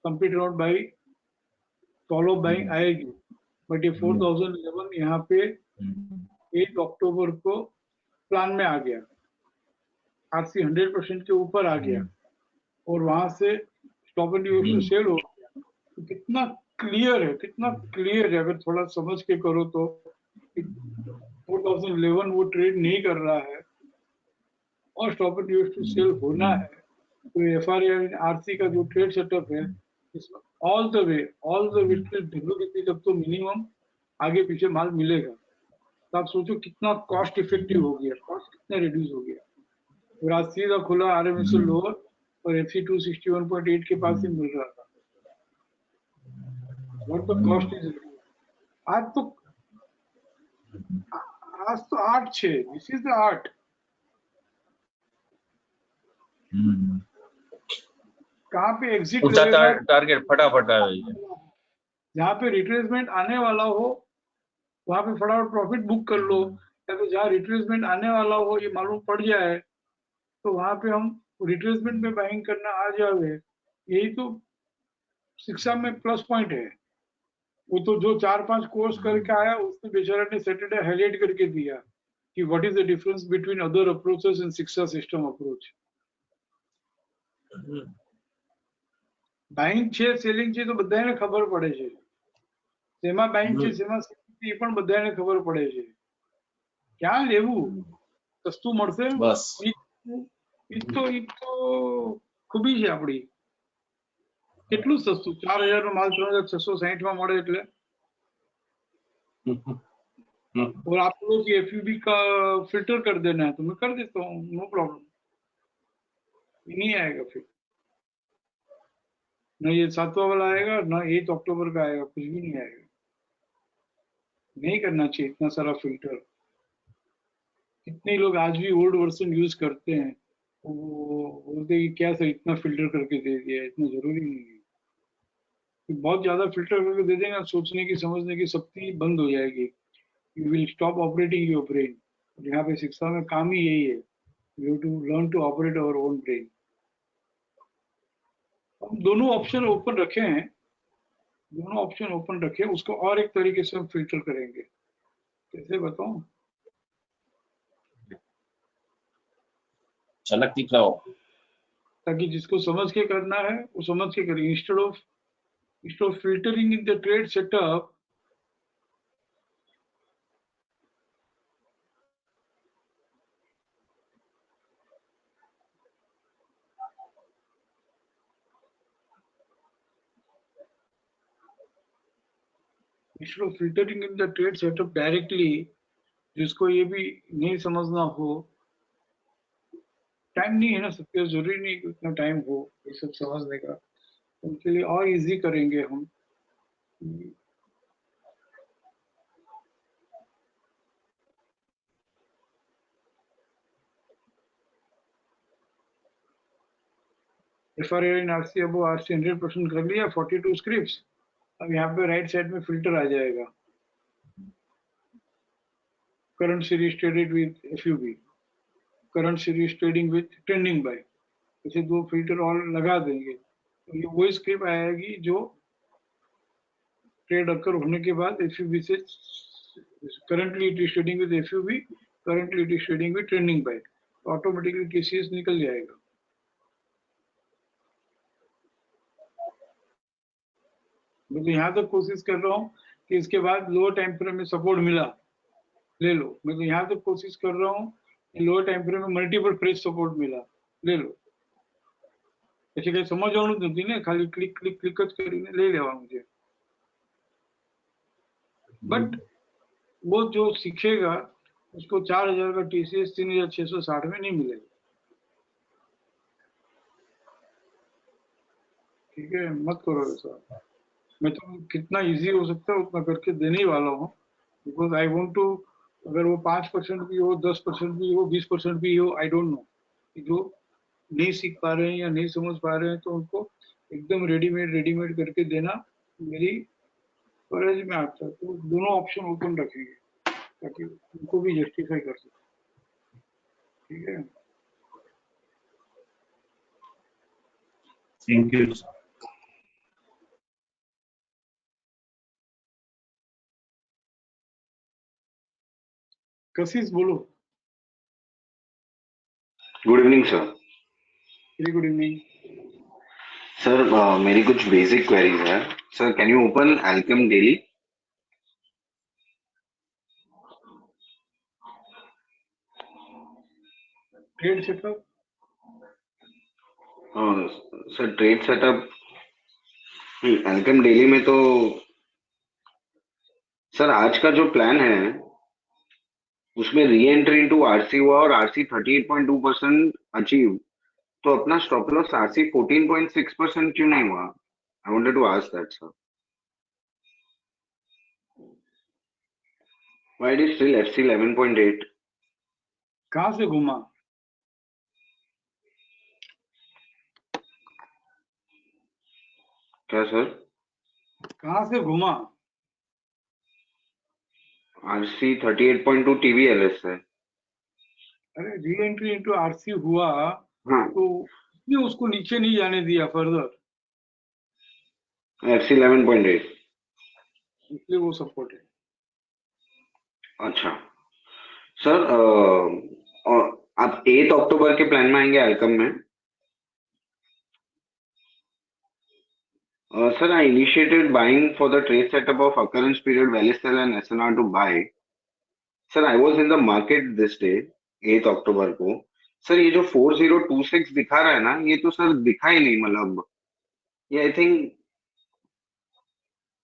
complete around buy follow buying आएगी, बट ये 4011 यहाँ पे 8 अक्टूबर को प्लान में आ गया, आरसी 100% के ऊपर आ गया और वहां से स्टॉप एंड यूज सेल हो गया. तो कितना क्लियर है, कितना क्लियर है. अगर थोड़ा समझ के करो तो 4011 वो ट्रेड नहीं कर रहा है और stop and use to sell होना है, तो एफआरआई आरसी का जो ट्रेड सेटअप है इसमें ऑल द वे WBC तक तो मिनिमम आगे पीछे माल मिलेगा. तो आप सोचो कितना कॉस्ट इफेक्टिव हो गया, कॉस्ट कितना रिड्यूस हो गया. और आज सीधा खुला आरएमएसएल लोअर और एफसी 261.8 के पास ही मिल रहा था. What the cost is. आज तो 8-6, दिस इज द आर्ट. कहाँ पे एग्जिट ऊंचा लगेगा, टारगेट फटाफट आए. जहाँ पे रिट्रेसमेंट आने वाला हो वहां पे फटाफट प्रॉफिट बुक कर लो, या तो जहाँ रिट्रेसमेंट आने वाला हो ये मालूम पड़ जाए तो वहां पे हम रिट्रेसमेंट में बाइंग करना आ जावे. यही तो शिक्षा में प्लस पॉइंट है. वो तो जो 4-5 कोर्स करके आया उसने बेचारा ने सैटरडे हाईलाइट करके दिया कि what is the difference between other approaches and शिक्षा सिस्टम अप्रोच. બાઇંગ છે, સેલિંગ છે તો બધાને ખબર પડે છે. શેમાં બાઇંગ છે, શેમાં સેલિંગ છે એ પણ બધાને ખબર પડે છે. ક્યાં લેવું, સસ્તું મળશે બસ ઈ તો ખૂબી છે આપણી. કેટલું સસ્તું, 4000 નો માલ 3660 માં મળે એટલે. और आप लोग की एफयूबी का फिल्टर कर देना है तो मैं कर देता हूँ, नो प्रॉब्लम. नहीं आएगा फिर न ये 7वां वाला आएगा न 8 अक्टूबर का आएगा, कुछ भी नहीं आएगा. नहीं करना चाहिए इतना सारा फिल्टर. कितने लोग आज भी ओल्ड वर्जन यूज करते हैं, वो बोलते हैं कि क्या सर इतना फिल्टर करके दे दिया, इतना जरूरी नहीं है. बहुत ज्यादा फिल्टर करके दे देंगे, सोचने की समझने की शक्ति बंद हो जाएगी. You will stop operating your brain. यहाँ पे शिक्षा में काम ही यही है, you have to learn to operate our own brain. हम दोनों ऑप्शन ओपन रखे हैं, दोनों ऑप्शन ओपन रखे, उसको और एक तरीके से हम फिल्टर करेंगे. कैसे बताऊं, झलक दिखलाओ. ताकि जिसको समझ के करना है वो समझ के करे. Instead of filtering in the trade setup, directly, जिसको ये भी नहीं समझना हो, टाइम नहीं है ना सबके, जरूरी नहीं कि उतना टाइम हो ये सब समझने का. उनके लिए और इजी करेंगे हम. एफआरआई एंड आरसी, अब वो आरसी 100% कर लिया, 42 स्क्रिप्ट्स. अब यहाँ पे राइट साइड में फिल्टर आ जाएगा, current series traded with FUB, current series trading with trending buy. ऐसे 2 फिल्टर और लगा देंगे तो ये वही स्क्रिप्ट आएगी जो ट्रेड अकर होने के बाद एफयूबी से, currently it is trading with FUB, currently it is trading with trending buy, तो ऑटोमेटिकली टीसीएस निकल जाएगा. मैं तो यहाँ तक कोशिश कर रहा हूँ कि इसके बाद लोअर टाइम फ्रेम में सपोर्ट मिला ले लो. मैं तो यहाँ तक कोशिश कर रहा हूँ લોઅર ટાઈમ ફ્રેમ में મલ્ટીપલ પ્રાઇસ સપોર્ટ मिला ले लो પછી કઈ સમજવાનું જ નથી ને ખાલી ક્લિક ક્લિક ક્લિક જ કરીને લઈ લેવાનું છે बट वो जो सीखेगा उसको 4000 का टीसीएस 3660 में नहीं मिलेगा ठीक है मत करो ऐसा मैं तो कितना इजी हो सकता है उतना करके देने ही वाला हूँ बिकॉज आई वांट टू अगर वो 5% भी हो 10% भी हो 20% भी हो आई डोंट नो जो नहीं सीख पा रहे हैं या नहीं समझ पा रहे हैं तो उनको एकदम रेडीमेड करके देना मेरी फर्ज में आता है तो दोनों ऑप्शन ओपन रखेंगे ताकि उनको भी जस्टिफाई कर सके ठीक है थैंक यू सर कशिश बोलो good evening sir very good evening sir मेरी कुछ बेसिक क्वेरीज है sir can you open Alkem daily trade setup sir trade setup Alkem daily में तो सर आज का जो प्लान है उसमें री एंट्री इनटू आरसी हुआ और आरसी 38.2% अचीव तो अपना स्टॉप लॉस आरसी 14.6% क्यों नहीं हुआ I wanted to ask that sir why it is still FC 11.8 कहाँ से घुमा क्या सर कहाँ से घुमा आरसी 38.2 टीवीएलएस है अरे री एंट्री इनटू आरसी हुआ हाँ तो इसने उसको नीचे नहीं जाने दिया फर्दर एफसी 11.8 इसलिए वो सपोर्ट है अच्छा सर और आप 8 अक्टूबर के प्लान में आएंगे एल्कम में sir I initiated buying for the trade setup of occurrence period value sell and SNR to buy sir I was in the market this day 8 October को सर ये जो 4026 दिखा रहा है ना ये तो सर दिखा ही नहीं मतलब ये आई थिंक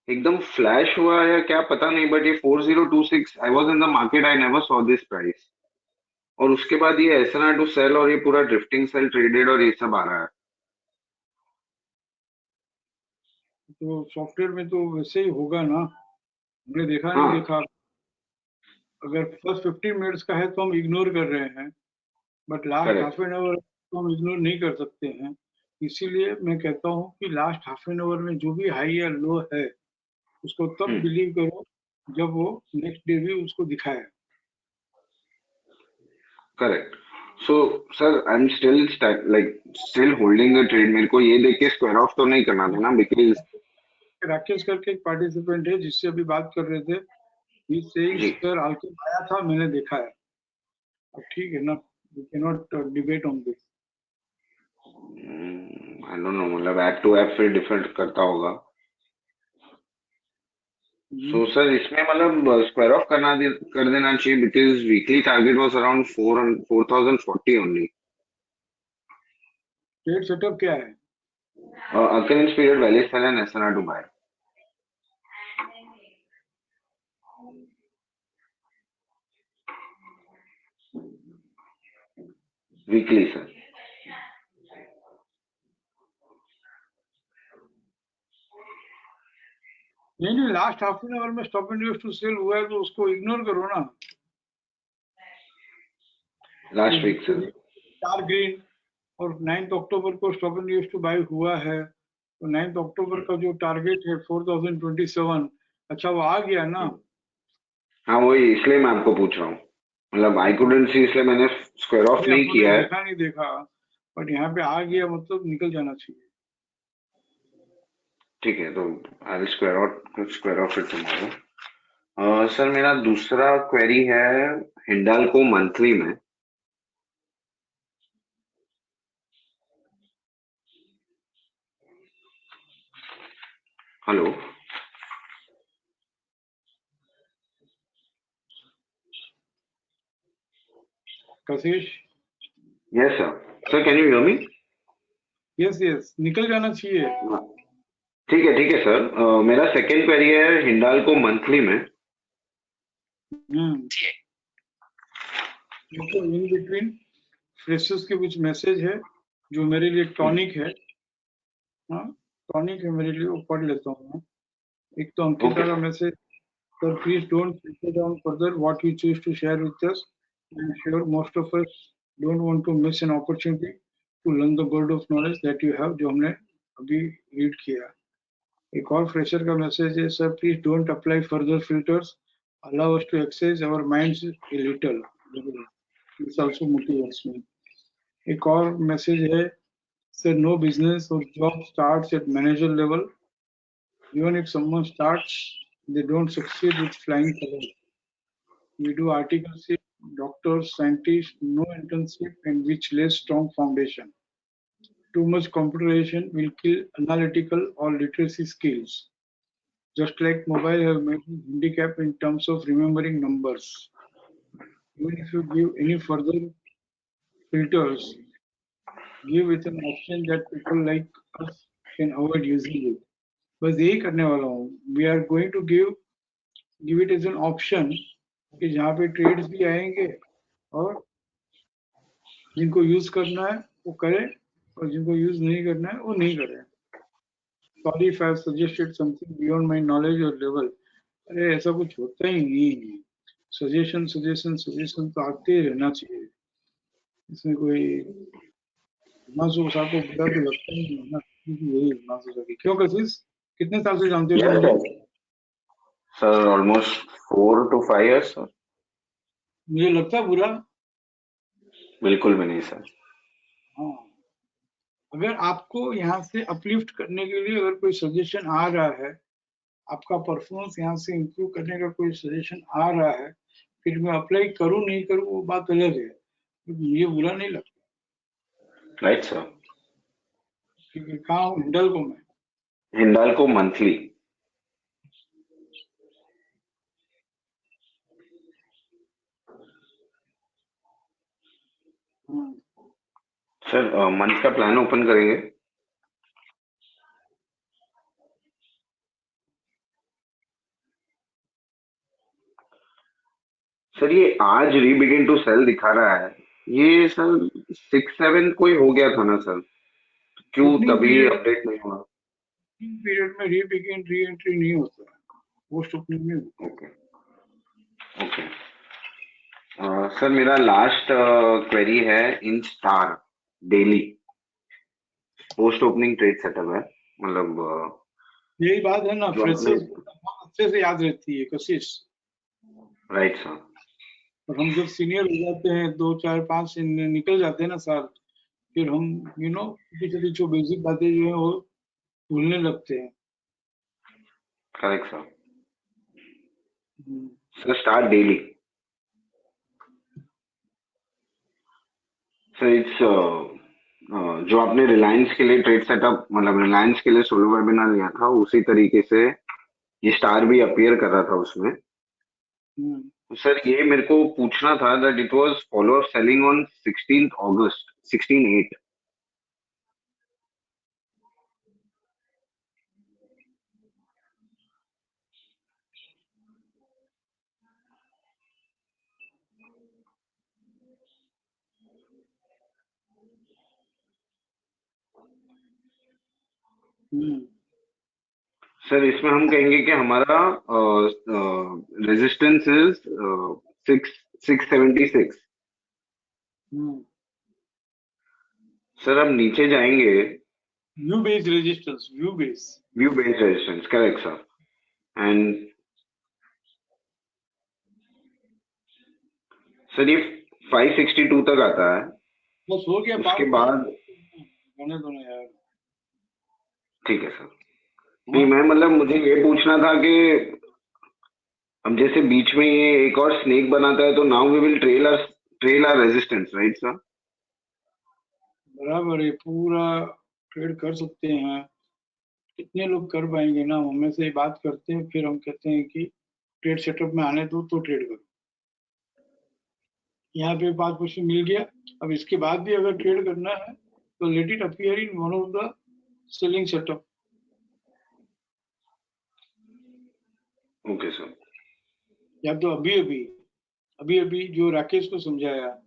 एकदम फ्लैश हुआ है क्या पता नहीं बट ये 4026 आई was in the market I never saw this price और उसके बाद ये एसएनआर टू सेल और ये पूरा ड्रिफ्टिंग सेल ट्रेडेड और ये सब आ रहा है तो सॉफ्टवेयर में तो वैसे ही होगा ना हमने देखा हाँ नहीं देखा अगर फर्स्ट 15 मिनट्स का है तो हम इग्नोर कर रहे हैं but last correct half an our तो हम इग्नोर नहीं कर सकते हैं इसीलिए मैं कहता हूँ कि लास्ट हाफ एन आवर में जो भी हाई या लो है उसको तब बिलीव करो जब वो नेक्स्ट डे भी उसको दिखाए correct so sir I am still still holding the trade मेरे को ये देख के स्क्वायर ऑफ तो नहीं करना था ना बिकॉज राकेश करके एक पार्टिसिपेंट है जिससे अभी बात कर रहे थे जी सर आलकम आया था मैंने देखा है अब ठीक है ना we can not debate on this I don't know मतलब ऐप टू ऐप फिर डिफरेंट करता होगा सो सर इसमें मतलब स्क्वायर ऑफ कर देना चाहिए because weekly target was around 4040 only trade setup क्या है occurrence period value sell and SNR to buy weekly sir नहीं लास्ट हाफ एन आवर में stop and use to sell हुआ है तो उसको इग्नोर करो ना last week sir star green और 9 अक्टूबर को stop and use to buy हुआ है तो 9 अक्टूबर का जो टारगेट है 4027 अच्छा वो आ गया ना हाँ वही इसलिए मैं आपको पूछ रहा हूँ मतलब आई कुडंट सी इसलिए मैंने स्क्वायर ऑफ नहीं किया है देखा नहीं देखा बट यहाँ पे आ गया मतलब निकल जाना चाहिए ठीक है तो I square off it tomorrow sir मेरा दूसरा क्वेरी है हिंडाल्को मंथली में hello Kashish, Yes, sir. Sir, can you hear me? Yes निकल जाना चाहिए। ठीक है सर। मेरा सेकंड क्वेरी है हिंडाल्को मंथली में। देखो इन बिटवीन फ्रेशर्स के कुछ मैसेज है जो मेरे लिए टॉनिक है। हाँ, टॉनिक है मेरे लिए, वो पढ़ लेता हूँ मैं। एक तो अंकिता का message, sir please don't filter down further what you choose to share with us. I'm sure most of us don't want to miss an opportunity to learn the world of knowledge that you have, जो हमने अभी read किया। एक और fresher का message है, sir please don't apply further filters, allow us to exercise our minds a little. This also motivates me. एक और मैसेज है, sir no business or job starts at manager level. Even if someone starts, they don't succeed with flying colors. We do articleship, doctors, scientists, no internship, and which lays strong foundation. Too much computerization will kill analytical or literacy skills. Just like mobile have made me handicap in terms of remembering numbers. Even if you give any further filters, give it an option that people like us can avoid using it. बस यही करने वाला हूँ। We are going to give it as an option कि जहाँ पे trades भी आएंगे और जिनको यूज करना है वो करें और जिनको यूज नहीं करना है वो नहीं करें। Sorry if I have suggested something beyond my knowledge और लेवल। अरे ऐसा कुछ होता ही नहीं। सजेशन सजेशन सजेशन तो आते ही रहना चाहिए। इसमें कोई मासूसा को बुरा तो लगता ही नहीं ना, यही मासूसा की। क्यों कशिश, कितने साल से जानते हो Yes, मुझे? sir. Almost 4 to 5 years, sir. मुझे लगता है बुरा? बिल्कुल भी नहीं सर। हाँ, अगर आपको यहाँ से अपलिफ्ट करने के लिए अगर कोई सजेशन आ रहा है, आपका परफॉर्मेंस यहाँ से इम्प्रूव करने का कोई सजेशन आ रहा है, फिर मैं अप्लाई करूँ नहीं करूँ वो बात अलग है, मुझे बुरा नहीं लगता। Right sir. क्योंकि कहाँ हूँ, हिंडाल्को में। हिंडाल्को मंथली। सर मंथ का प्लान ओपन करेंगे। सर ये आज रीबिगिन टू सेल दिखा रहा है, ये सर 6-7 कोई हो गया था ना सर, क्यों तभी अपडेट नहीं हुआ? पीरियड में रीबिगिन री एंट्री नहीं होता है, पोस्ट ओपनिंग में। Okay okay. सर मेरा लास्ट क्वेरी है in star daily post opening trade setup है, मतलब यही बात है ना, जो फ्रेशर्स अपने अच्छे से याद रहती है कशिश। Right sir. और हम जब सीनियर हो जाते हैं, 2 4 5 निकल जाते हैं ना साल, फिर हम छोटी छोटी जो बेसिक बातें जो है वो भूलने लगते हैं। Correct sir. Sir start daily sir it's जो आपने रिलायंस के लिए ट्रेड सेटअप, मतलब रिलायंस के लिए सोलो वेबिनार लिया था, उसी तरीके से ये स्टार भी अपीयर कर रहा था उसमें। तो सर ये मेरे को पूछना था that it was follow up selling on 16th August 16/8। Sir इसमें हम कहेंगे कि हमारा रेजिस्टेंस इज 676। सर हम नीचे जाएंगे, view based resistance, view based resistance, correct sir. And sir ये 562 तक आता है, बस हो गया। उसके बाद गाने दो ना यार। ठीक है सर। नहीं मैं मतलब मुझे ये पूछना था कि हम जैसे बीच में ये एक और स्नेक बनाता है, तो now we will trail our resistance, right sir? बराबर है, पूरा ट्रेड कर सकते हैं। कितने लोग कर पाएंगे ना, हमें से बात करते हैं, फिर हम कहते हैं कि ट्रेड सेटअप में आने दो तो ट्रेड करो। यहाँ पे 5% मिल गया। अब इसके बाद भी अगर ट्रेड करना है तो let it appear in one of the selling setup. Okay sir. या तो अभी जो राकेश को समझाया,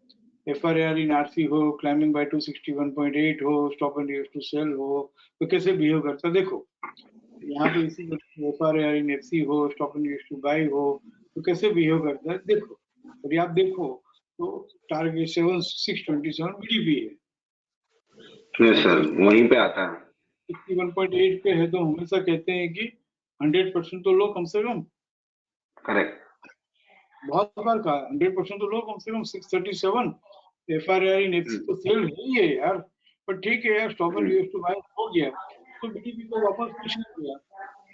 FRAR इन आरसी हो, क्लाइंबिंग बाय 261.8 हो, stop and use to sell हो, तो कैसे बिहेव करता देखो। यहाँ पे इसी FRAR इन FC हो, stop and use to buy हो, तो कैसे बिहेव करता है देखो। अभी आप देखो तो टारगेट 7627 BDP है। यस सर, वहीं पे आता है। 61.8 पे है तो हमेशा कहते हैं कि 100% तो लो कम से कम। करेक्ट। बहुत बार कहा 100% तो लो कम से कम 637। FRAR इन FC तो सेल है ही है यार, पर ठीक है यार, stop and use to buy हो गया तो BDP को वापस कुछ नहीं किया,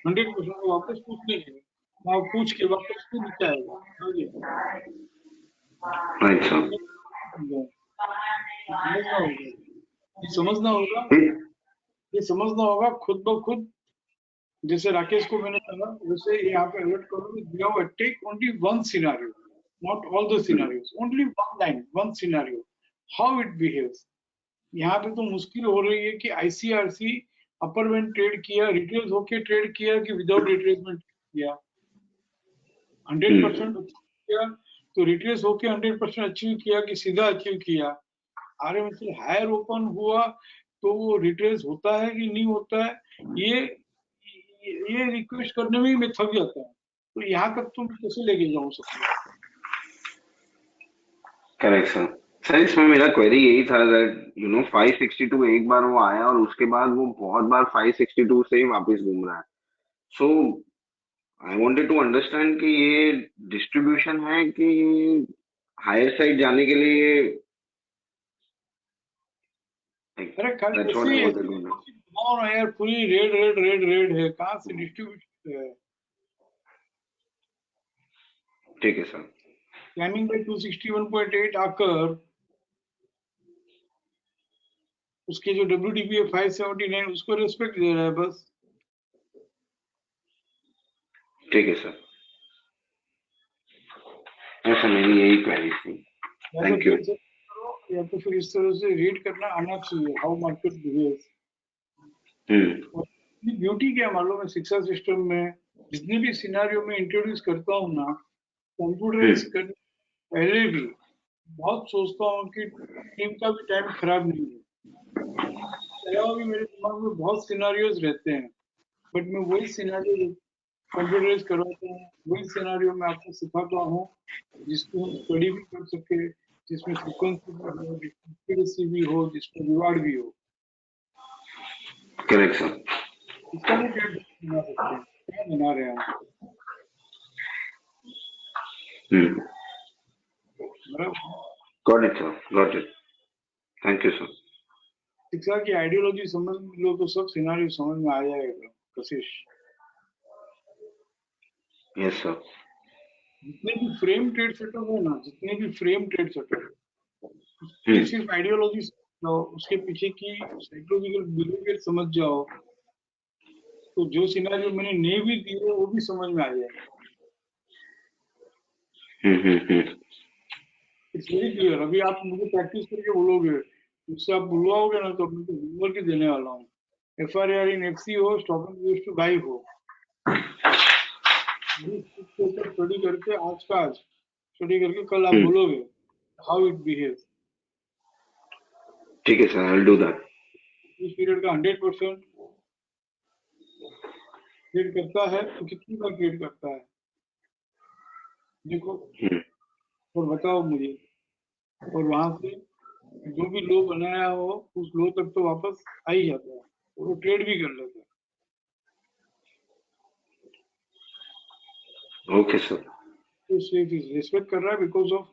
100% को वापस कुछ नहीं किया, वहाँ पूछ के वापस क्यों नीचे आएगा। Right sir. समझना होगा, ये समझना होगा खुद ब खुद। जैसे राकेश को मैंने कहा वैसे यहाँ पे अलर्ट करो, take only one scenario, not all the scenarios, only one line, one scenario, how it behaves. यहाँ पे तो मुश्किल हो रही है कि ICRC अपर बैंड ट्रेड किया, रिट्रेस होके ट्रेड किया कि विदाउट रिट्रेसमेंट किया। 100% किया तो रिट्रेस होके 100% अचीव किया कि सीधा अचीव किया। RMSL हायर ओपन हुआ तो वो रिट्रेस होता है कि नहीं होता है, ये रिक्वेस्ट करने में ही मैं थक जाता हूँ। तो यहाँ तक तुम कैसे लेके जाऊँ सबको। Correct sir. सर इसमें मेरा क्वेरी यही था दैट 562 एक बार वो आया और उसके बाद वो बहुत बार 562 से ही वापस घूम रहा है। सो आई वांटेड टू अंडरस्टैंड कि ये डिस्ट्रीब्यूशन है कि हायर साइड जाने के लिए। अरे That's what I wanted to know. यार पूरी रेड है, कहाँ से डिस्ट्रीब्यूशन है। ठीक है सर। क्लाइंबिंग बाय 261.8 आकर उसके जो WDP है 579 उसको रेस्पेक्ट दे रहा है बस। ठीक है सर। ऐसा मेरी यही क्वेरी थी। Thank you. या तो फिर इस तरह से रीड करना आना चाहिए, हाउ मार्केट बिहेव्स। ब्यूटी क्या मालूम है, शिक्षा सिस्टम में जितने भी सिनेरियो में इंट्रोड्यूस करता हूँ ना, कंप्यूटराइज करने पहले भी बहुत सोचता हूँ कि टीम का भी टाइम खराब नहीं है। अलावा भी मेरे दिमाग में बहुत सिनेरियोज रहते हैं, बट मैं वही सिनेरियो कंप्यूटराइज करवाता हूँ, वही सिनेरियो में आपको सिखाता हूँ जिसको हम स्टडी भी कर सके, जिसमें फ्रीक्वेंसी भी हो, जिसमें भी हो, जिसमें रिवार्ड भी हो। Correct sir. इसका भी क्या बना सकते हैं, क्या बना रहे हैं हम। Got it sir, got it. Thank you sir. शिक्षा की आइडियोलॉजी समझ लो तो सब सिनेरियो समझ में आ जाएगा कशिश। Yes sir. जितने भी फ्रेम ट्रेड सेटअप है ना, जितने भी फ्रेम ट्रेड सेटअप, सिर्फ आइडियोलॉजी जाओ, उसके पीछे की साइकोलॉजिकल बिहेवियर समझ जाओ, तो जो सिनेरियो मैंने नहीं भी दी है वो भी समझ में आ जाएगा। It's very clear. अभी आप मुझे प्रैक्टिस करके बोलोगे, मुझसे आप बुलवाओगे ना तो मैं तो होमवर्क ही देने वाला हूँ। FRAR इन FC हो, stop and use to buy हो, स्टडी करके आज का आज स्टडी करके कल आप बोलोगे हाउ इट बिहेव्स। ठीक है sir, I will do that. इस पीरियड का 100% ट्रेड करता है तो कितनी बार ट्रेड करता है देखो और बताओ मुझे। और वहां से जो भी लो बनाया हो उस लो तक तो वापस आ ही जाता है और वो ट्रेड भी कर लेता है। Okay sir. तो रिस्पेक्ट कर रहा है because of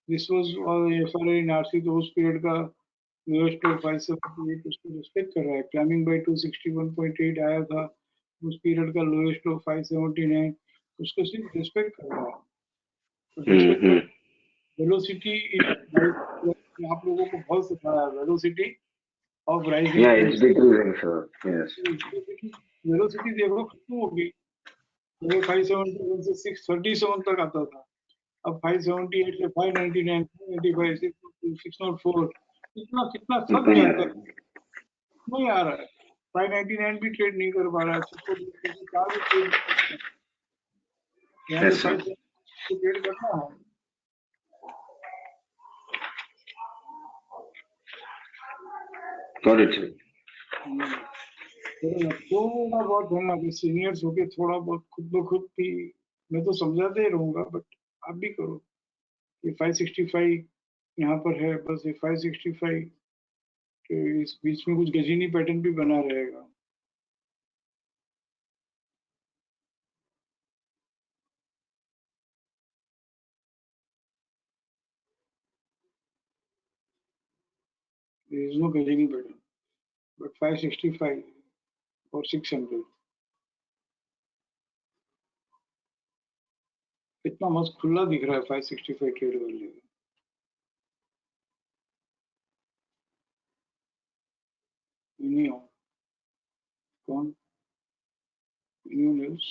this was FRAR in RC, तो उस पीरियड का लोएस्ट ऑफ 578 उसको रिस्पेक्ट कर रहा है। क्लाइंबिंग बाय 261.8 आया था, उस पीरियड का लोएस्ट ऑफ 579 उसको सिर्फ रिस्पेक्ट कर रहा है। वेलोसिटी आप लोगों को बहुत सिखाया, वेलोसिटी ऑफ राइजिंग। या it's decreasing sir. Yes. Velocity देखो कितनी होगी, 571 से 637 तक आता था, अब 578 से 599, 595, 604, कितना कितना थक नहीं आ जाता रहा है, नहीं आ रहा है। 599 भी ट्रेड नहीं कर पा रहा है, 604 भी ट्रेड नहीं कर पा रहा है। यहाँ है पे yes, sir. 5 ट्रेड करना है। Got it, sir. थोड़ा बहुत है ना कि सीनियर्स होके थोड़ा बहुत खुद ब खुद भी, मैं तो समझाते ही रहूंगा, बट आप भी करो। ये 565 यहाँ पर है, बस ये 565 के इस बीच में कुछ गजीनी पैटर्न भी बना रहेगा। There is no gazini pattern, but 565 और 600 कितना मस्त खुला दिख रहा है 565 ट्रेड वाले का। नहीं हो कौन न्यू न्यूज,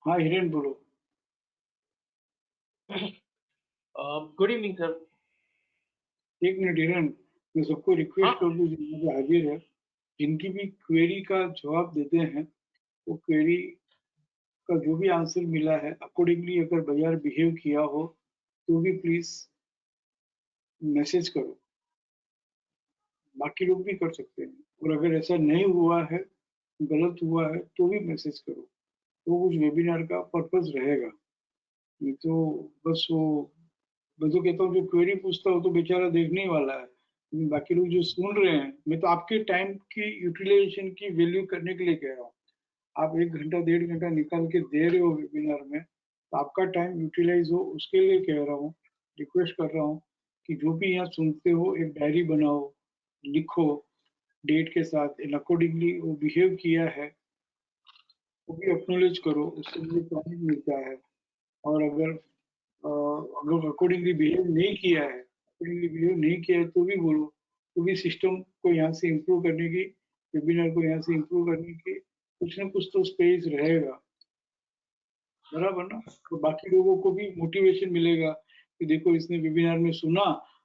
हाँ हिरेन बोलो। Good evening sir. एक मिनट हिरेन, मैं सबको रिक्वेस्ट कर दूं जिनके हाजिर है, जिनकी भी क्वेरी का जवाब देते हैं, वो क्वेरी का जो भी आंसर मिला है अकॉर्डिंगली अगर बाजार बिहेव किया हो तो भी प्लीज मैसेज करो। बाकी लोग भी कर सकते हैं, और अगर ऐसा नहीं हुआ है, गलत हुआ है, तो भी मैसेज करो। तो उस वेबिनार का पर्पस रहेगा। नहीं तो बस वो, मैं तो कहता हूँ जो क्वेरी पूछता हो तो बेचारा देखने ही वाला है, लेकिन बाकी लोग जो सुन रहे हैं, मैं तो आपके टाइम की यूटिलाइजेशन की वैल्यू करने के लिए कह रहा हूँ। आप 1 घंटा 1.5 घंटा निकाल के दे रहे हो वेबिनार में, तो आपका टाइम यूटिलाइज हो उसके लिए कह रहा हूँ। रिक्वेस्ट कर रहा हूँ कि जो भी यहाँ सुनते हो एक डायरी बनाओ, लिखो डेट के साथ, इन अकॉर्डिंगली वो बिहेव किया है वो भी एक्नोलेज करो, उससे मुझे पॉइंट मिलता है। और अगर अकॉर्डिंगली बिहेव नहीं किया है, तो भी बोलो, तो भी सिस्टम को यहाँ से इम्प्रूव करने की, वेबिनार को यहाँ से इम्प्रूव करने की कुछ ना कुछ तो स्पेस रहेगा, बराबर ना। तो बाकी लोगों को भी मोटिवेशन मिलेगा कि देखो इसने वेबिनार में सुना,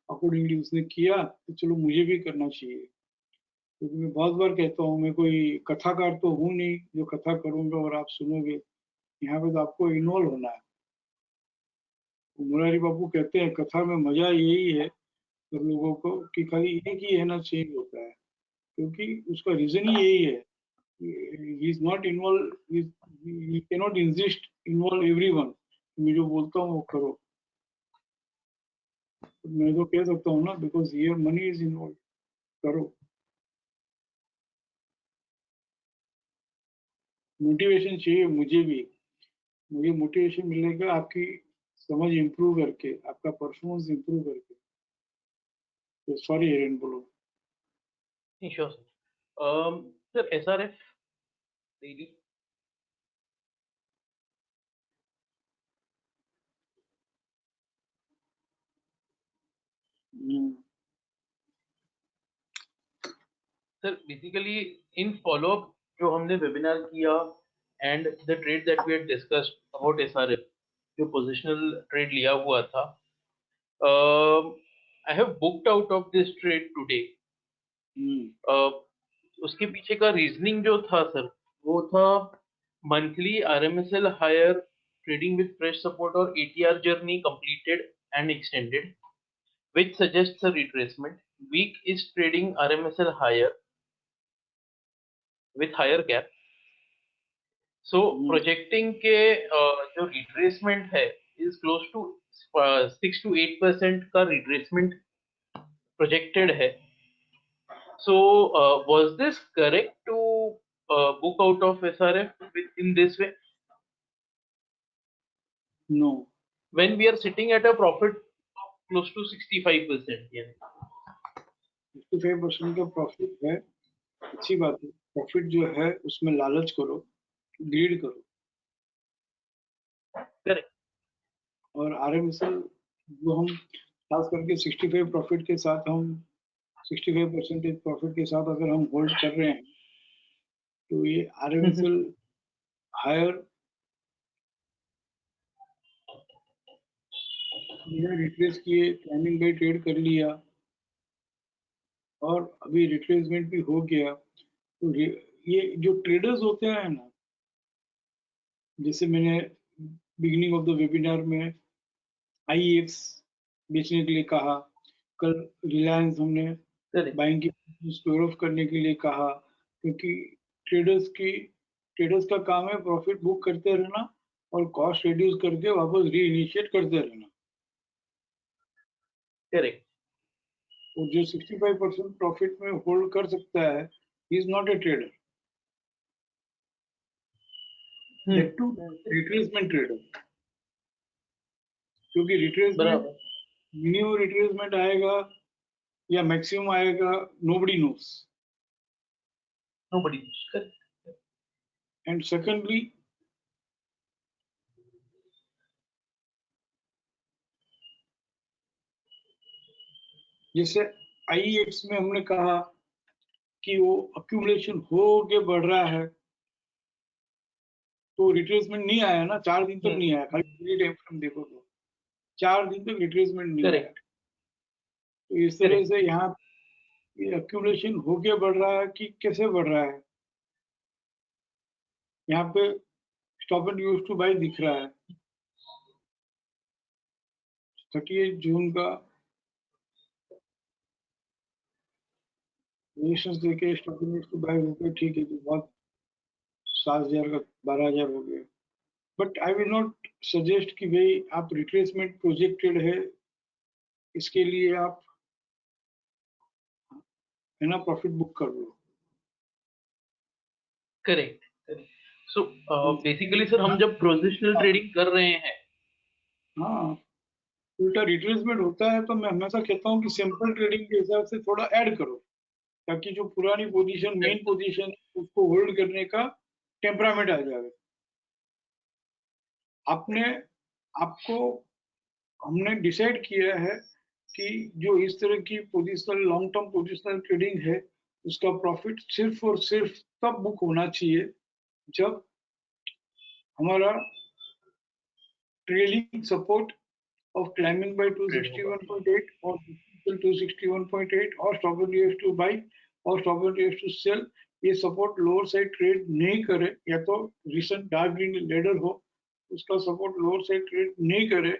अकॉर्डिंगली उसने किया, तो चलो मुझे भी करना चाहिए। क्योंकि मैं बहुत बार कहता हूँ, मैं कोई कथाकार तो हूँ नहीं जो कथा करूंगा और आप सुनोगे। यहाँ पे तो आपको इन्वॉल्व होना है। तो मुरारी बाबू कहते हैं कथा में मजा यही है सब लोगों को कि खाली एक ही है ना चेंज होता है, क्योंकि उसका रीजन ही यही है, he is not involve, he can not insist involve everyone. मैं जो बोलता हूँ वो करो, मैं तो कह सकता हूँ ना, because here money is involve, करो। मोटिवेशन चाहिए मुझे भी, मुझे मोटिवेशन मिलेगा आपकी समझ इंप्रूव करके, आपका परफॉर्मेंस इंप्रूव करके। तो सॉरी हिरेन, बोलो। Sure sir. Sir SRF daily sir basically in follow up जो हमने वेबिनार किया and the trade that we had discussed about SRF, जो पोजिशनल ट्रेड लिया हुआ था, I have booked out of this trade today. उसके पीछे का रीजनिंग जो था सर, वो था monthly RMSL higher trading with fresh support और ATR journey completed and extended which suggests a retracement. Week is trading RMSL higher with higher gap. So projecting के जो retracement है is close to 6 to 8% का retracement projected है. So was this correct to book out of SRF in this way? No. When we are sitting at a profit of close to 65%. Yeah. 65% का profit है, अच्छी बात है। Profit जो है उसमें लालच करो, ग्रीड करो। Correct. और आरएमएसएल जो हम खास करके 65 प्रॉफिट के साथ, हम 65% प्रॉफिट के साथ अगर हम होल्ड कर रहे हैं, तो ये आरएमएसएल हायर रिट्रेस किए, क्लाइंबिंग बाय ट्रेड कर लिया और अभी रिट्रेसमेंट भी हो गया। तो ये जो ट्रेडर्स होते हैं ना, जैसे मैंने बिगिनिंग ऑफ द वेबिनार में IEX बेचने के लिए कहा, कल रिलायंस हमने करेक्ट बाइंग की स्क्वायर ऑफ करने के लिए कहा, क्योंकि ट्रेडर्स का काम है प्रॉफिट बुक करते रहना और कॉस्ट रिड्यूस करके वापस रीइनिशिएट करते रहना। करेक्ट और जो 65% प्रॉफिट में होल्ड कर सकता है, he is not a trader, that to retracement trader. क्योंकि रिट्रेसमेंट, बराबर मिनिमम रिट्रेसमेंट आएगा या मैक्सिमम आएगा, nobody knows. nobody correct and secondly, जैसे IEX में हमने कहा कि वो अक्यूमुलेशन हो के बढ़ रहा है, तो रिट्रेसमेंट नहीं आया ना, 4 दिन तक नहीं आया, खाली टाइम फ्रेम देखो तो 4 दिन तक रिट्रेसमेंट नहीं आया। करेक्ट तो इस तरह से यहाँ अक्यूमुलेशन हो के बढ़ रहा है कि कैसे बढ़ रहा है, यहाँ पे stop and use to buy दिख रहा है। 38 जून का पोजीशंस देके stop and use to buy हो गए, ठीक है, तो बहुत 7,000 का 12,000 हो गया। But I will not suggest कि भाई आप रिट्रेसमेंट प्रोजेक्टेड है इसके लिए आप है ना प्रॉफिट बुक कर लो। करेक्ट सो बेसिकली सर हम जब पोजिशनल ट्रेडिंग कर रहे हैं, हाँ, उल्टा रिट्रेसमेंट होता है तो मैं हमेशा कहता हूँ कि सिंपल ट्रेडिंग के हिसाब से थोड़ा ऐड करो, ताकि जो पुरानी पोजीशन, मेन पोजीशन, उसको होल्ड करने का टेम्परामेंट आ जाए। हमने डिसाइड किया है कि जो इस तरह की positional, long term positional trading है, उसका प्रॉफिट सिर्फ और सिर्फ तब बुक होना चाहिए जब हमारा trailing support of climbing by 261.8 or 261.8 और stop and use to buy और stop and use to sell, ये सपोर्ट लोअर साइड ट्रेड नहीं करे, या तो रिसेंट डार्क ग्रीन लेडर हो उसका सपोर्ट लोअर साइड ट्रेड नहीं करे,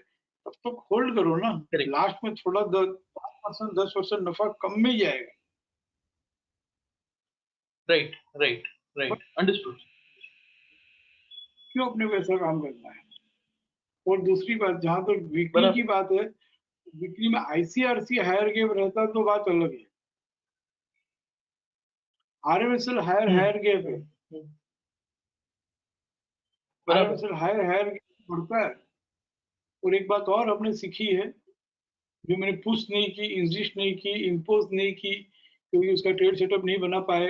तब तो होल्ड करो ना। लास्ट में थोड़ा 5%, 10% नफा कम में जाएगा। Right right right understood. क्यों अपने वैसा काम करना है। और दूसरी बात, जहां तक वीकली की बात है, वीकली में ICRC हायर गैप रहता तो बात अलग है। RMSL हायर गैप है, RMSL हायर गैप बढ़ता है। और एक बात और हमने सीखी है, जो मैंने पुश नहीं की, इंसिस्ट नहीं की, इम्पोज नहीं की, क्योंकि उसका ट्रेड सेटअप नहीं बना पाए,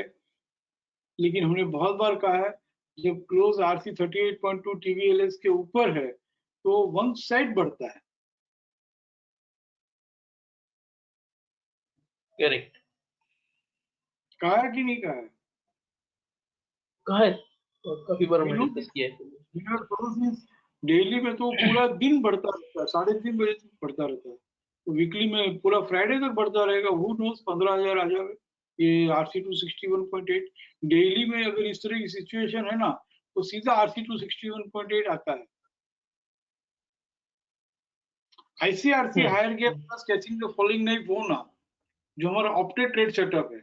लेकिन हमने बहुत बार कहा है, जब क्लोज RC 38.2 TVLS के ऊपर है तो वन साइड बढ़ता है। करेक्ट, कहा है कि नहीं कहा है? कहा है, काफी बार हमने डिस्कस किया है। डेली में तो पूरा दिन बढ़ता रहता है, 3:30 बजे तक बढ़ता रहता है, तो वीकली में पूरा फ्राइडे तक बढ़ता रहेगा। हु नोस 15,000 आ जाए ये RC 261.8। डेली में अगर इस तरह की सिचुएशन है ना, तो सीधा RC 261.8 आता है। ICRC higher gap plus catching the falling knife हो ना, जो हमारा ऑप्टेड ट्रेड सेटअप है,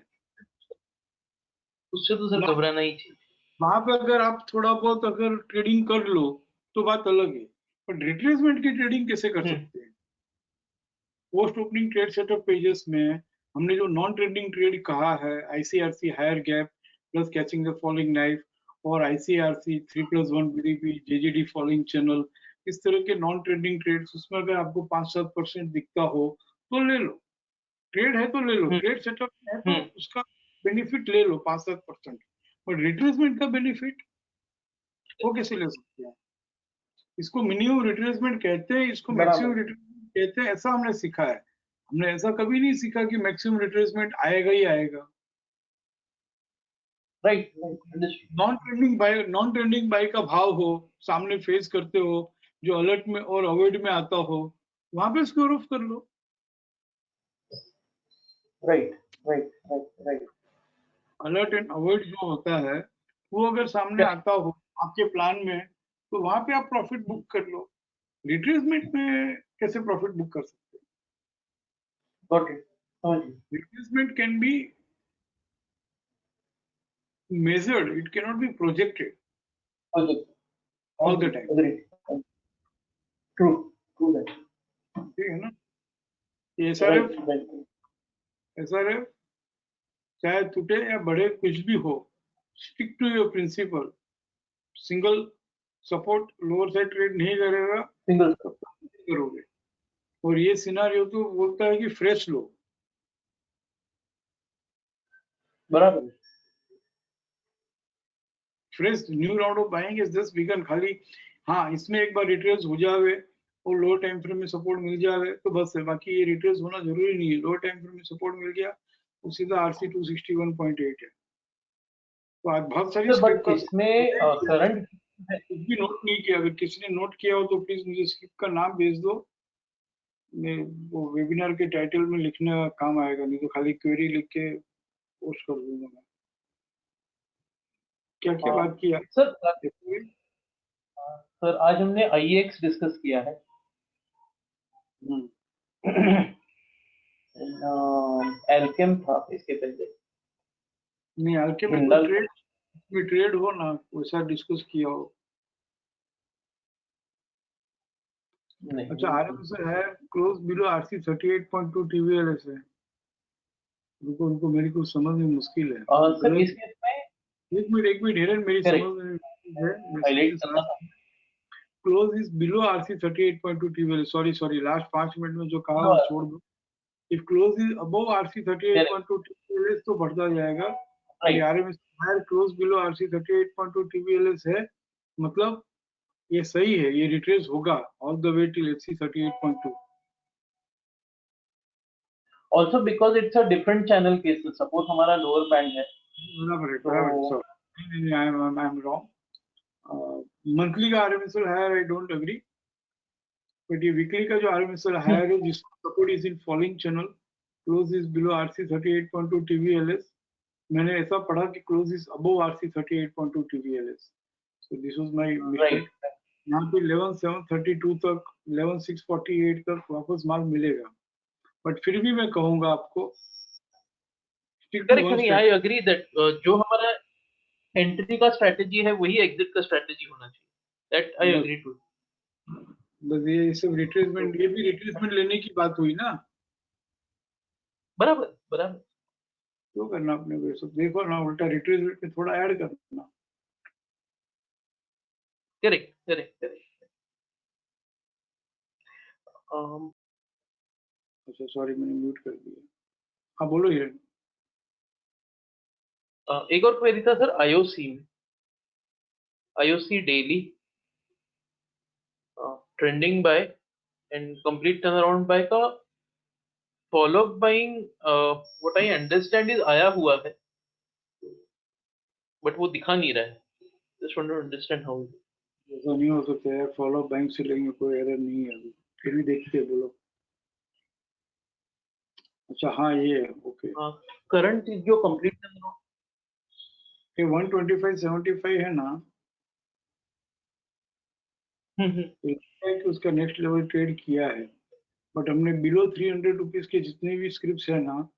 उससे तो सर घबराना ही चाहिए। वहां पे अगर आप थोड़ा बहुत अगर ट्रेडिंग कर लो तो बात अलग है, पर रिट्रेसमेंट की ट्रेडिंग कैसे कर सकते हैं? Post opening trade setup pages में हमने जो नॉन ट्रेडिंग ट्रेड कहा है, ICRC higher gap plus catching the falling knife और ICRC 3+1 BDP JGD falling channel, इस तरह के नॉन ट्रेडिंग ट्रेड्स, उसमें अगर आपको 5-7% दिखता हो तो ले लो। ट्रेड है तो ले लो, ट्रेड सेटअप है तो उसका बेनिफिट ले लो 5-7%। पर रिट्रेसमेंट का बेनिफिट वो कैसे ले सकते हैं? इसको मिनिमम रिट्रेसमेंट कहते हैं, इसको मैक्सिमम रिट्रेसमेंट कहते हैं, ऐसा हमने सीखा है। हमने ऐसा कभी नहीं सीखा कि मैक्सिमम रिट्रेसमेंट आएगा ही आएगा। Right, understood. Non trending buy का भाव हो, सामने फेस करते हो, जो अलर्ट में और अवॉइड में आता हो, वहां पे स्क्वायर ऑफ कर लो। Right right right right. Alert and avoid जो होता है वो अगर सामने आता हो आपके प्लान में, तो वहां पे आप प्रॉफिट बुक कर लो। रिट्रेसमेंट में कैसे प्रॉफिट बुक कर सकते हैं? गॉट इट, समझ गया। Retracement can be measured, it cannot be projected all the time। True true that. ठीक है ना? एसआरएफ चाहे टूटे या बढ़े, कुछ भी हो, stick to your principle. Single support lower side trade नहीं करेगा, सिंगल करोगे। और ये सिनारियो तो बोलता है कि फ्रेश लो। बराबर। Fresh new round of buying is just begin. खाली हाँ, इसमें एक बार रिट्रेस हो जावे और लोअर टाइम फ्रेम में सपोर्ट मिल जावे तो बस है, बाकी ये रिट्रेस होना जरूरी नहीं है। लोअर टाइम फ्रेम में सपोर्ट मिल गया तो सीधा आरसी 261.8 है। तो आज बहुत सारी स्क्रिप्ट का इसमें करंट कुछ भी नोट नहीं किया। अगर किसी ने नोट किया हो तो प्लीज मुझे स्क्रिप्ट का नाम भेज दो, मैं वो वेबिनार के टाइटल में लिखने का काम आएगा, नहीं तो खाली क्वेरी लिख के पोस्ट कर दूंगा मैं। क्या क्या बात किया सर आज हमने आईएक्स डिस्कस किया है। एल्केम था इसके पहले। नहीं, एल्केम में कोई ट्रेड हो ना वैसा डिस्कस किया हो। नहीं। अच्छा, आरएमएसएल है क्लोज बिलो आरसी 38.2 टीवीएलएस है। उनको मेरी कुछ समझ में मुश्किल है। सर इसके में एक मिनट हेरन, मेरी समझ में है। Close is below RC 38.2 TVLS. Sorry last 5 minute में जो कहा वो छोड़ दो। If close is above RC 38.2 TVLS तो बढ़ता जाएगा। RMSL higher close below RC 38.2 TVLS है, मतलब ये सही है, ये रिट्रेस होगा all the way till FC 38.2। also because it's a different channel case, suppose हमारा lower band है। बराबर है। I M wrong. मंथली का RMSL higher I don't agree, but ये वीकली का जो आरएमएसएल हायर है जिसका support is in following channel, close is below RC 38.2 TVLS. मैंने ऐसा पढ़ा कि close is above RC 38.2 TVLS. So this was my mistake. यहाँ पे 11,732 तक 11,648 तक वापस माल मिलेगा, बट फिर भी मैं कहूंगा आपको नहीं, आई एग्री दैट जो हमारा एंट्री का स्ट्रेटजी है वही एग्जिट का स्ट्रेटजी होना चाहिए। That I agree to. बस ये सब रिट्रेसमेंट, ये भी रिट्रेसमेंट लेने की बात हुई ना। बराबर बराबर। तो करना अपने को सब देखो ना, उल्टा रिट्रेसमेंट में थोड़ा ऐड करना। Correct correct correct. अच्छा सॉरी, मैंने म्यूट कर दिया। हाँ बोलो ये। एक और क्वेरी था सर आईओसी में। IOC daily trending buy and complete turn around buy का follow up buying, what I understand is आया हुआ है, बट वो दिखा नहीं रहा है। Just want to understand how. ऐसा नहीं हो सकता है, फॉलो बैंक से लेंगे कोई एरर नहीं है अभी, फिर भी देखते बोलो। अच्छा हाँ ये ओके। करंट जो कंप्लीट टर्न अराउंड ये 125.75 है ना, तो लगता है कि उसका नेक्स्ट लेवल ट्रेड किया है, बट हमने बिलो 300 रुपीज के जितने भी स्क्रिप्ट्स है ना,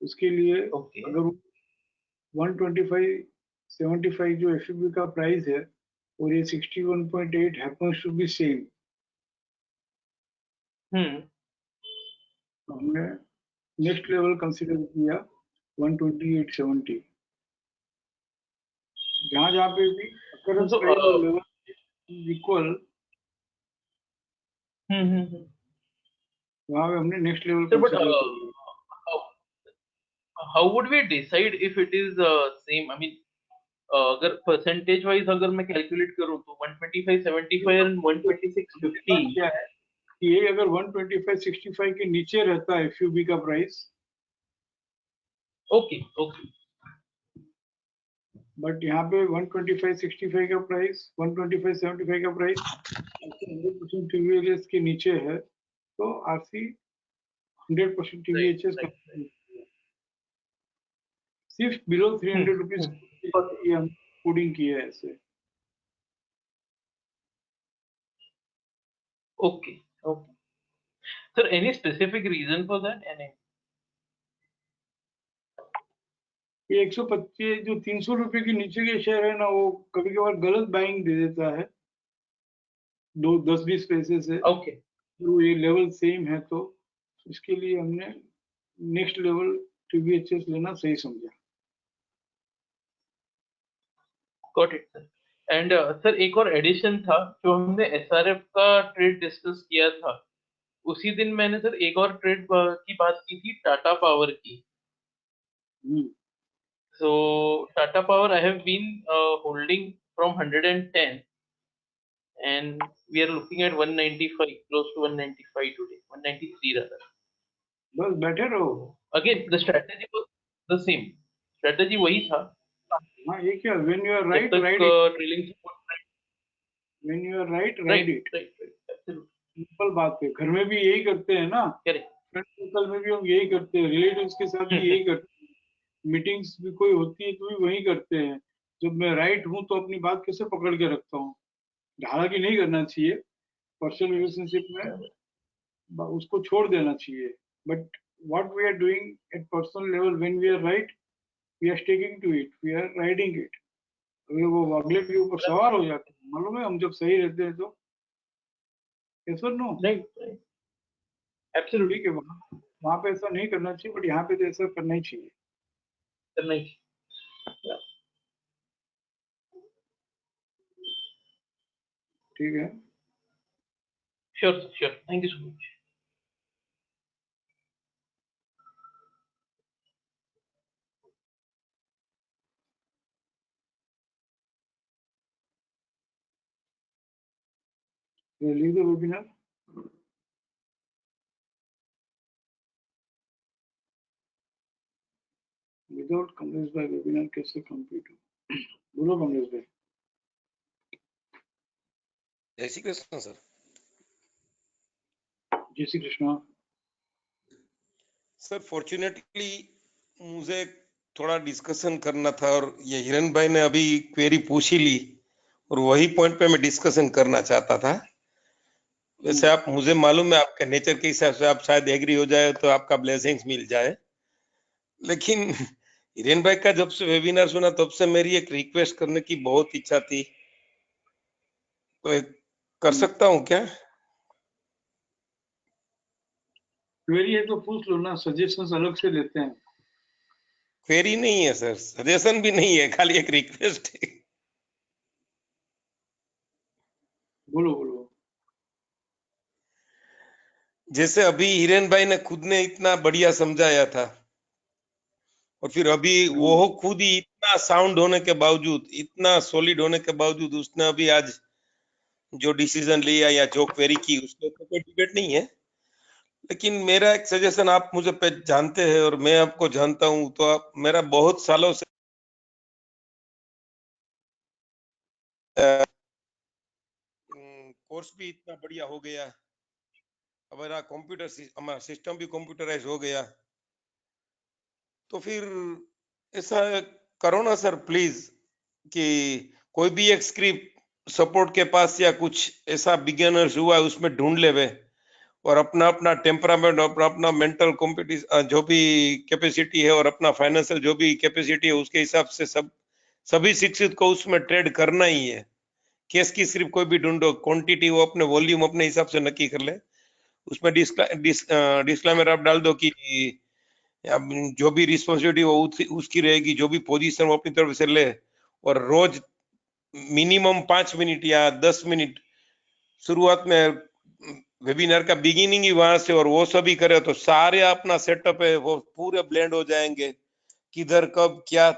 उसके लिए अगर 125.75 जो एफबी का प्राइस है और ये 61.8 हैपेंस टू बी सेम, हमने नेक्स्ट लेवल कंसीडर किया 128.70। जहां पे भी occurrence price और लेवल इक्वल, वहां पे हमने नेक्स्ट लेवल कंसीडर किया। how would we decide if it is same? I mean, अगर परसेंटेज वाइज अगर मैं कैलकुलेट करूं तो 125.75 एंड 126.50 क्या है कि ये अगर 125.65 के नीचे रहता है एफयूबी का प्राइस, ओके ओके बट यहाँ पे 125.65 का प्राइस, 125.75 का प्राइस 100% TVHS के नीचे है, तो आरसी 100% TVHS का सिर्फ बिलो 300 रुपीज ये हम कोडिंग किया है ऐसे। Okay okay sir, any specific reason for that? Any ये 125 जो 300 रुपए के नीचे के शेयर है ना, वो कभी कभार गलत बाइंग दे देता है 10-20 पैसे से। ओके तो ये लेवल सेम है, तो इसके लिए हमने नेक्स्ट लेवल TVHS लेना सही समझा। Got it sir. And sir एक और एडिशन था, जो हमने SRF का ट्रेड डिस्कस किया था, उसी दिन मैंने सर एक और ट्रेड की बात की थी, टाटा पावर की। So Tata Power I have been holding from 110 and we are looking at 195, close to 195 today, 193 rather. बस बैठे रहो। Again the strategy was the same, strategy वही था। हाँ, ये क्या, when you are जब right, तक ride it. trailing support When you are right, right ride it. absolutely simple बात है, घर में भी यही करते हैं ना, correct। फ्रेंड सर्कल में भी हम यही करते हैं, रिलेटिव्स के साथ भी यही करते हैं, मीटिंग्स भी कोई होती है तो भी वही करते हैं। जब मैं राइट हूँ तो अपनी बात कैसे पकड़ के रखता हूँ, हालांकि नहीं करना चाहिए, पर्सनल रिलेशनशिप में उसको छोड़ देना चाहिए। But what we are doing at personal level, when we are right, we are sticking to it, we are riding it. अगर वो अगले के ऊपर सवार हो जाते हैं, मालूम है, हम जब सही रहते हैं तो yes or no? right absolutely ठीक है, वहाँ पे ऐसा नहीं करना चाहिए, बट यहाँ पे तो ऐसा करना ही चाहिए। करना ही yeah। ठीक है, sure thank you so much। leave the webinar। Without Kamlesh भाई वेबिनार कैसे कंप्लीट हो? बोलो कमलेश भाई। जय श्री कृष्ण सर। जय श्री कृष्णा। सर फॉर्चुनेटली मुझे थोड़ा डिस्कशन करना था, और ये हिरन भाई ने अभी क्वेरी पूछ ही ली, और वही पॉइंट पे मैं डिस्कशन करना चाहता था। वैसे आप, मुझे मालूम है आपके नेचर के हिसाब से आप शायद एग्री हो जाए तो आपका ब्लेसिंग्स मिल जाए, लेकिन हिरेन भाई का जब से वेबिनार सुना तब से मेरी एक रिक्वेस्ट करने की बहुत इच्छा थी, तो कर सकता हूँ क्या? क्वेरी है तो पूछ लो ना, सजेशंस अलग से लेते हैं। क्वेरी नहीं है सर, सजेशन भी नहीं है, खाली एक रिक्वेस्ट है। बोलो बोलो। जैसे अभी हिरेन भाई ने खुद ने इतना बढ़िया समझाया था, और फिर अभी वो खुद ही इतना साउंड होने के बावजूद, इतना सॉलिड होने के बावजूद, उसने अभी आज जो डिसीजन लिया या जो क्वेरी की, उसके ऊपर कोई डिबेट नहीं है। लेकिन मेरा एक सजेशन, आप मुझे जानते हैं और मैं आपको जानता हूं, तो आप, मेरा बहुत सालों से कोर्स भी इतना बढ़िया हो गया, हमारा हमारा सिस्टम भी कंप्यूटराइज हो गया, तो फिर ऐसा करो ना सर प्लीज, कि कोई भी एक स्क्रिप्ट सपोर्ट के पास या कुछ ऐसा बिगिनर्स हुआ है उसमें ढूंढ ले वे, और अपना अपना टेम्परामेंट, अपना अपना मेंटल कॉम्पिटिशन जो भी कैपेसिटी है, और अपना फाइनेंशियल जो भी कैपेसिटी है, उसके हिसाब से सभी शिक्षित को उसमें ट्रेड करना ही है। केस की सिर्फ कोई भी ढूंढो, क्वांटिटी वो अपने वॉल्यूम अपने हिसाब से नक्की कर ले, उसमें डिस्क्लेमर आप डाल दो कि अब जो भी रिस्पॉन्सिबिलिटी वो उसकी रहेगी, जो भी पोजीशन वो अपनी तरफ से ले, और रोज मिनिमम 5 मिनट या 10 मिनट शुरुआत में, वेबिनार का बिगिनिंग ही वहां से, और वो सभी करे तो सारे अपना सेटअप है वो पूरे ब्लेंड हो जाएंगे, किधर कब क्या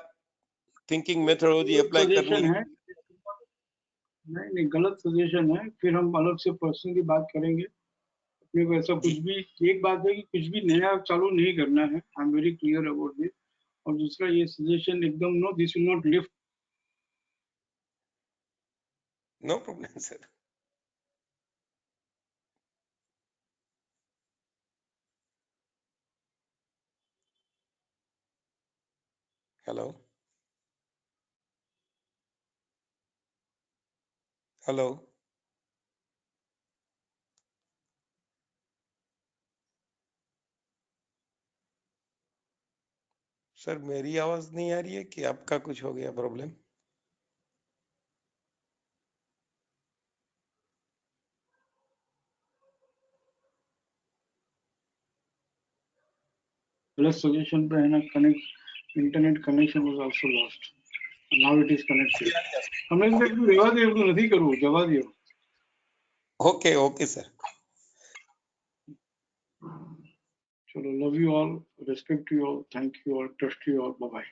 थिंकिंग मेथोडोलॉजी अप्लाई करनी सजेशन है। है, नहीं गलत सजेशन है, फिर हम अलग से पर्सनली बात करेंगे। अपने को ऐसा कुछ भी, एक बात है कि कुछ भी नया चालू नहीं करना है, I am very clear about this. और दूसरा ये सजेशन एकदम no, this will not lift. No problem, sir. Hello. Hello. Sir मेरी आवाज नहीं आ रही है कि आपका कुछ हो गया प्रॉब्लम? प्लस सजेशन पे है ना, connect internet connection was also lost. Now it is connected. हमने तो जवा दियो तो નથી કરવું, જવા દિયો. Okay okay sir. चलो, love you all, respect you all, thank you all, trust you all, bye bye.